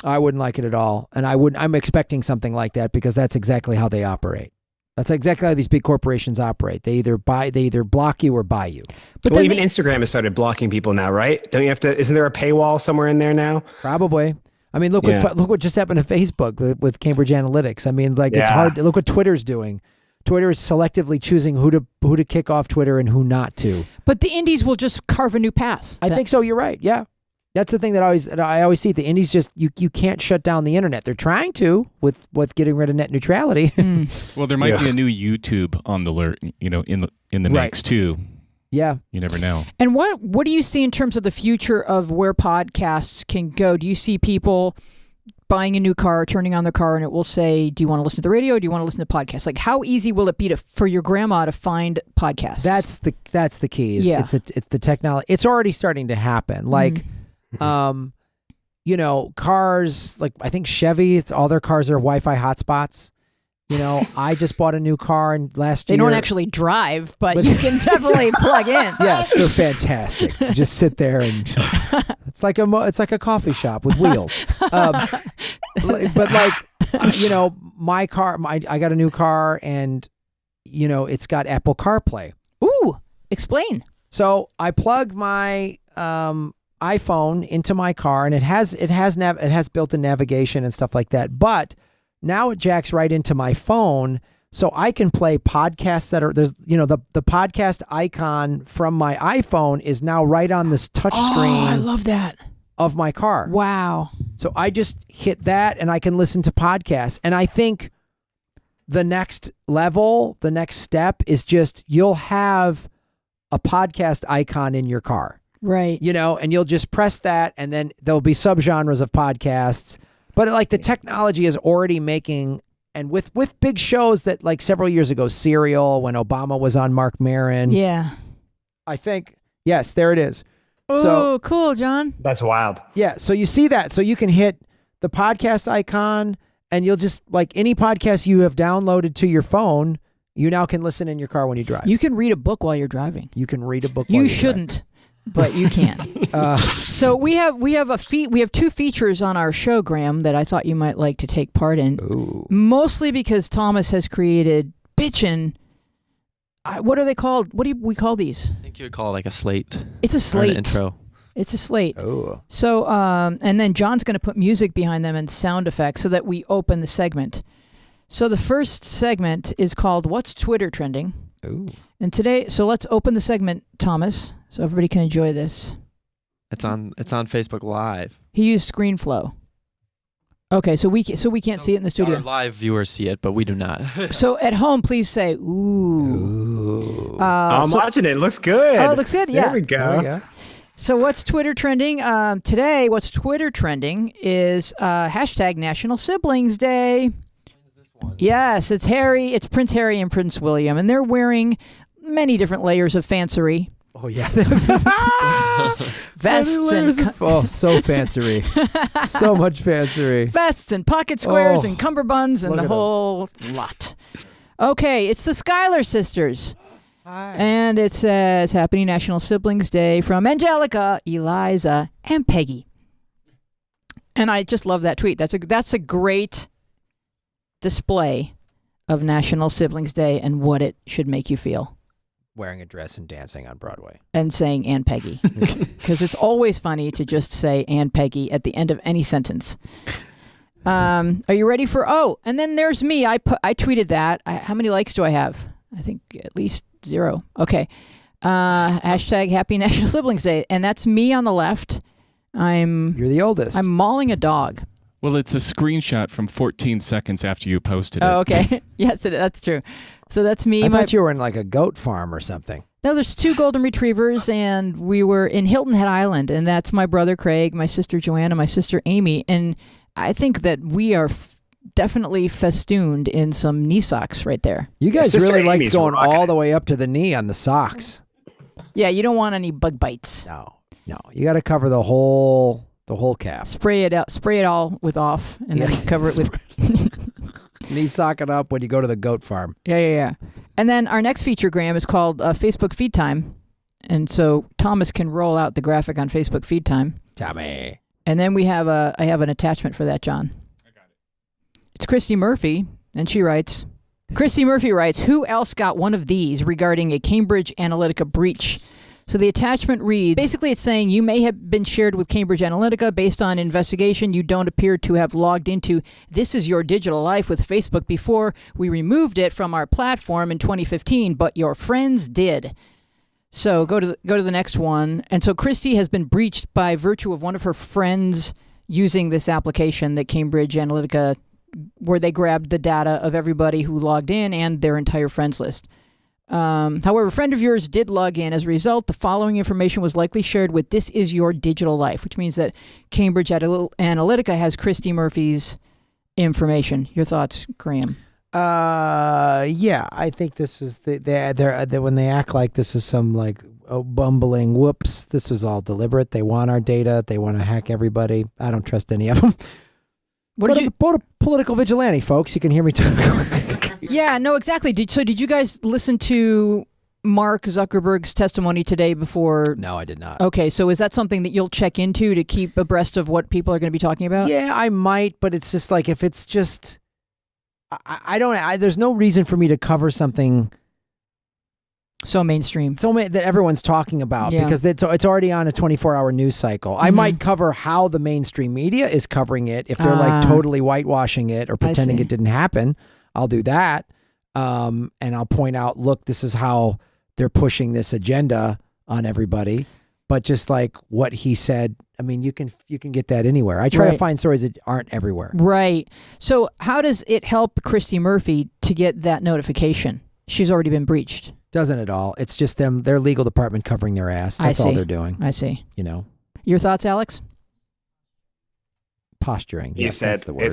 I wouldn't like it at all, and I'm expecting something like that because that's exactly how they operate. That's exactly how these big corporations operate. They either block you or buy you. But Well, then even Instagram has started blocking people now, right? Don't you have to? Isn't there a paywall somewhere in there now? Probably. I mean, look what just happened to Facebook with Cambridge Analytics. I mean, like it's hard. Look what Twitter's doing. Twitter is selectively choosing who to kick off Twitter and who not to. But the indies will just carve a new path. I think so. You're right. Yeah. That's the thing that I always see. The indies just you can't shut down the internet. They're trying to with getting rid of net neutrality. Well, there might be a new YouTube on the in the mix too. Yeah, you never know. And what do you see in terms of the future of where podcasts can go? Do you see people buying a new car, turning on their car, and it will say, "Do you want to listen to the radio? Or do you want to listen to podcasts?" Like, how easy will it be for your grandma to find podcasts? That's the key. It's the technology. It's already starting to happen. Like. Cars, like I think Chevy, all their cars are Wi-Fi hotspots. I just bought a new car and last year. They don't actually drive, but you can definitely plug in. Yes, they're fantastic. To just sit there and it's like a coffee shop with wheels. But my car, I got a new car and it's got Apple CarPlay. Ooh, explain. So I plug my iPhone into my car, and it has built-in navigation and stuff like that. But now it jacks right into my phone, so I can play podcasts that are the podcast icon from my iPhone is now right on this touch screen. Oh, I love that. Of my car. Wow. So I just hit that, and I can listen to podcasts. And I think the next level, the next step is just you'll have a podcast icon in your car. Right. And you'll just press that and then there'll be subgenres of podcasts. But like the technology is already making, and with big shows that like several years ago, Serial, when Obama was on Mark Maron. Yeah. I think, yes, there it is. Oh, cool, John. That's wild. Yeah. So you see that. So you can hit the podcast icon and you'll just like any podcast you have downloaded to your phone, you now can listen in your car when you drive. You can read a book while you're driving. You can read a book You shouldn't. But you can. So we have two features on our show, Graham, that I thought you might like to take part in. Ooh. Mostly because Thomas has created bitchin'. What are they called? What do we call these? I think you would call it like a slate. It's a slate. Or an intro. It's a slate. Oh. So and then John's going to put music behind them and sound effects so that we open the segment. So the first segment is called "What's Twitter Trending?" Ooh. And today, so let's open the segment, Thomas, so everybody can enjoy this. It's on Facebook Live. He used ScreenFlow. Okay, so we can't see it in the studio. Our live viewers see it, but we do not. So at home, please say "ooh." I'm watching it. It looks good. Oh, it looks good. Yeah. There we go. There we go. So what's Twitter trending? Today, what's Twitter trending is hashtag National Siblings Day. Yes, it's Prince Harry and Prince William, and they're wearing many different layers of fancery. Oh yeah. Vests and so fancery. So much fancery. Vests and pocket squares and cummerbunds and the whole lot. Okay, it's the Schuyler sisters. Hi. And it says Happy National Siblings Day from Angelica, Eliza, and Peggy. And I just love that tweet. That's a great display of National Siblings Day and what it should make you feel. Wearing a dress and dancing on Broadway. And saying "and Peggy." Because it's always funny to just say "and Peggy" at the end of any sentence. Are you ready for, and then there's me. I tweeted that. How many likes do I have? I think at least 0. Okay. Hashtag Happy National Siblings Day. And that's me on the left. You're the oldest. I'm mauling a dog. Well, it's a screenshot from 14 seconds after you posted it. Oh, okay. Yes, that's true. So that's me. I thought you were in like a goat farm or something. No, there's 2 golden retrievers, and we were in Hilton Head Island, and that's my brother Craig, my sister Joanna, my sister Amy, and I think that we are definitely festooned in some knee socks right there. You guys really liked going all the way up to the knee on the socks. Yeah, you don't want any bug bites. No. You got to cover the whole calf. Spray it all with off, and then cover it with. Knee sock it up when you go to the goat farm. Yeah. And then our next feature, Graham, is called Facebook Feed Time. And so Thomas can roll out the graphic on Facebook Feed Time. Tommy. And then I have an attachment for that, John. I got it. It's Christy Murphy, and she writes, Christy Murphy writes, who else got one of these regarding a Cambridge Analytica breach? So the attachment reads, basically it's saying you may have been shared with Cambridge Analytica based on investigation you don't appear to have logged into. This is your digital life with Facebook before we removed it from our platform in 2015, but your friends did. So go to the next one. And so Christy has been breached by virtue of one of her friends using this application that Cambridge Analytica, where they grabbed the data of everybody who logged in and their entire friends list. However, a friend of yours did log in. As a result, the following information was likely shared with This Is Your Digital Life, which means that Cambridge Analytica has Christy Murphy's information. Your thoughts, Graham? Yeah, I think this was they're when they act like this is some like bumbling whoops. This was all deliberate. They want our data. They want to hack everybody. I don't trust any of them. What a political vigilante, folks. You can hear me talk. Yeah, no, exactly. Did you guys listen to Mark Zuckerberg's testimony today before? No, I did not. Okay, so is that something that you'll check into to keep abreast of what people are going to be talking about? Yeah, I might, but it's just like if it's just, I don't. There's no reason for me to cover something so mainstream, that everyone's talking about because it's already on a 24-hour news cycle. I might cover how the mainstream media is covering it if they're like totally whitewashing it or pretending it didn't happen. I'll do that. And I'll point out, look, this is how they're pushing this agenda on everybody. But just like what he said, I mean, you can get that anywhere. I try to find stories that aren't everywhere. Right. So how does it help Christy Murphy to get that notification? She's already been breached. Doesn't at all. It's just their legal department covering their ass. That's all they're doing. I see. You know. Your thoughts, Alex? Posturing. Yes, that's the word.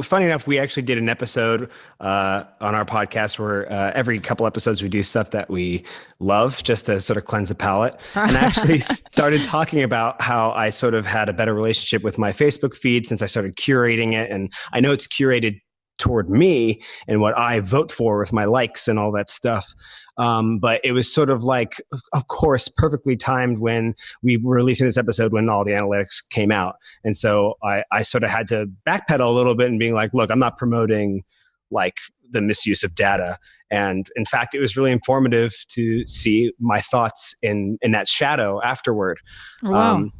Funny enough, we actually did an episode on our podcast where every couple episodes we do stuff that we love just to sort of cleanse the palate. And I actually started talking about how I sort of had a better relationship with my Facebook feed since I started curating it. And I know it's curated toward me and what I vote for with my likes and all that stuff. But it was sort of like, of course, perfectly timed when we were releasing this episode when all the analytics came out. And so I sort of had to backpedal a little bit and being like, look, I'm not promoting like the misuse of data. And in fact, it was really informative to see my thoughts in that shadow afterward. Wow.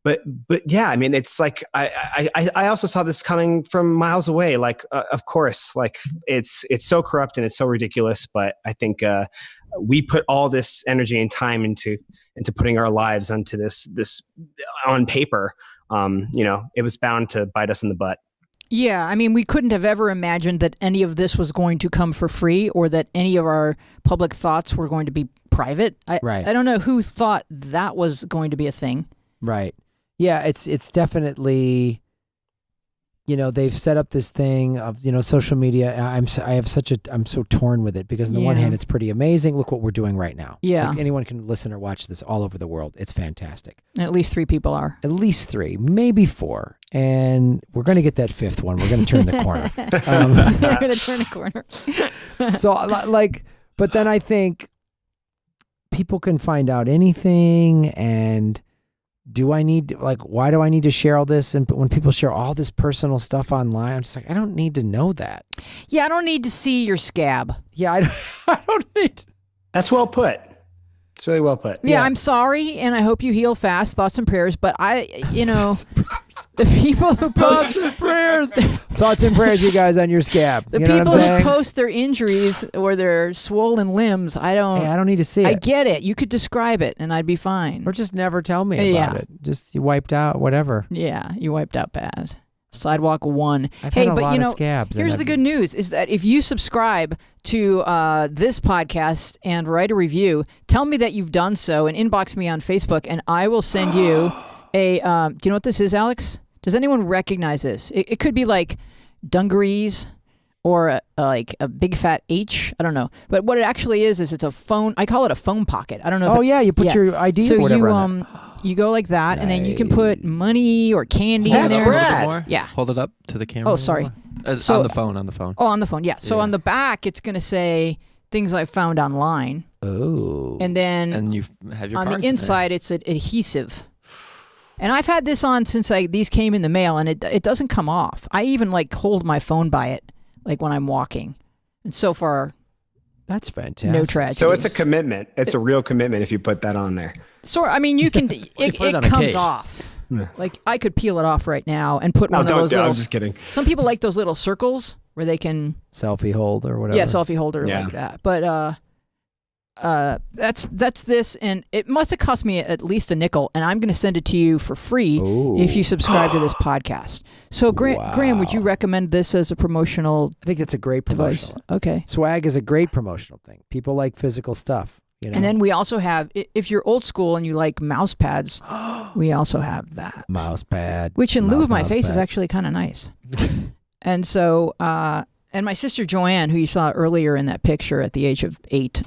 But yeah, I mean, it's like I also saw this coming from miles away. Like, of course, like it's so corrupt and it's so ridiculous. But I think we put all this energy and time into putting our lives onto this on paper. It was bound to bite us in the butt. Yeah, I mean, we couldn't have ever imagined that any of this was going to come for free or that any of our public thoughts were going to be private. I don't know who thought that was going to be a thing. Right. Yeah, it's definitely, they've set up this thing of, social media. I'm so torn with it because on the one hand, it's pretty amazing. Look what we're doing right now. Yeah. Like anyone can listen or watch this all over the world. It's fantastic. And at least 3 people are. At least 3, maybe 4. And we're going to get that 5th one. We're going to turn the corner. We're going to turn a corner. So but then I think people can find out anything and why do I need to share all this? And when people share all this personal stuff online, I'm just like, I don't need to know that. Yeah, I don't need to see your scab. Yeah, I don't need. That's well put. It's really well put. Yeah, I'm sorry, and I hope you heal fast. Thoughts and prayers. But the people who post thoughts and prayers, you guys, on your scab. The people who post their injuries or their swollen limbs, I don't need to see it. I get it. You could describe it, and I'd be fine. Or just never tell me about it. Just you wiped out, whatever. Yeah, you wiped out bad. Sidewalk 1. I've had a lot of scabs. Here's the good news is that if you subscribe to this podcast and write a review, tell me that you've done so and inbox me on Facebook, and I will send you a, do you know what this is, Alex? Does anyone recognize this? It could be like dungarees or like a big fat H. I don't know. But what it actually is it's a phone. I call it a phone pocket. I don't know. You put your ID or whatever on that. You go like that, and then you can put money or candy in there. Rad. Yeah. Hold it up to the camera. Oh, sorry. On the phone. Oh, on the phone, yeah. So on the back, it's going to say things I found online. Oh. And then and you have your on the inside, it's an adhesive. And I've had this on since these came in the mail, and it doesn't come off. I even like hold my phone by it, like when I'm walking. And so far, that's fantastic. no tragedies. So it's a commitment. It's a real commitment if you put that on there. So I mean, you can. It put it on a comes case. off. Like I could peel it off right now and put one of those little. I'm just kidding. Some people like those little circles where they can selfie hold or whatever. Yeah, selfie holder like that. But that's this, and it must have cost me at least a nickel, and I'm going to send it to you for free if you subscribe to this podcast. So Graham, would you recommend this as a promotional? I think it's a great device. promotional. Okay. Swag is a great promotional thing. People like physical stuff. You know? And then we also have, if you're old school and you like mouse pads, we also have that mouse pad, which in lieu of my face is actually kind of nice. And so, and my sister Joanne, who you saw earlier in that picture at the age of 8,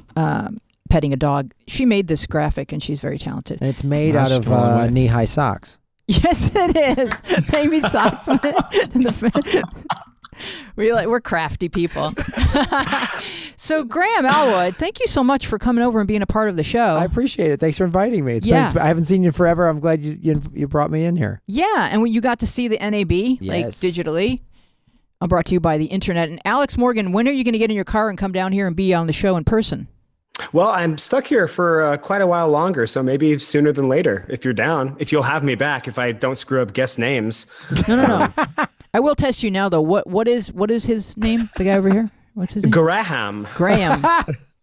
petting a dog, she made this graphic, and she's very talented. And it's made out of knee-high socks. Yes, it is. They made socks from it. We're crafty people. So Graham Elwood, thank you so much for coming over and being a part of the show. I appreciate it. Thanks for inviting me. I haven't seen you forever. I'm glad you brought me in here. Yeah, and when you got to see the NAB like digitally. I'm brought to you by the internet. And Alex Morgan, when are you going to get in your car and come down here and be on the show in person? Well, I'm stuck here for quite a while longer, so maybe sooner than later, if you're down. If you'll have me back, if I don't screw up guest names. No. I will test you now, though. What is his name? The guy over here? What's his name? Graham.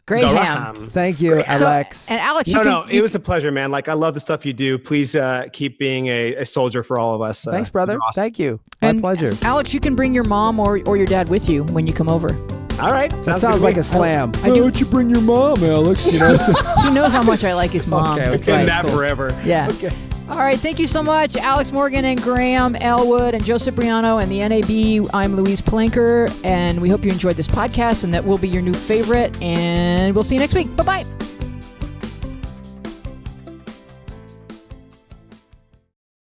Graham. Thank you, Alex. And Alex, it was a pleasure, man. Like, I love the stuff you do. Please keep being a soldier for all of us. Thanks, brother. Awesome. Thank you. My pleasure. Alex, you can bring your mom or your dad with you when you come over. All right. That sounds like a slam. I do. Why don't you bring your mom, Alex? You know? He knows how much I like his mom. Okay, That's okay. why Been it's that cool. forever. Yeah. Okay. All right. Thank you so much, Alex Morgan and Graham Elwood and Joe Cipriano and the NAB. I'm Louise Palanker, and we hope you enjoyed this podcast and that will be your new favorite. And we'll see you next week. Bye-bye.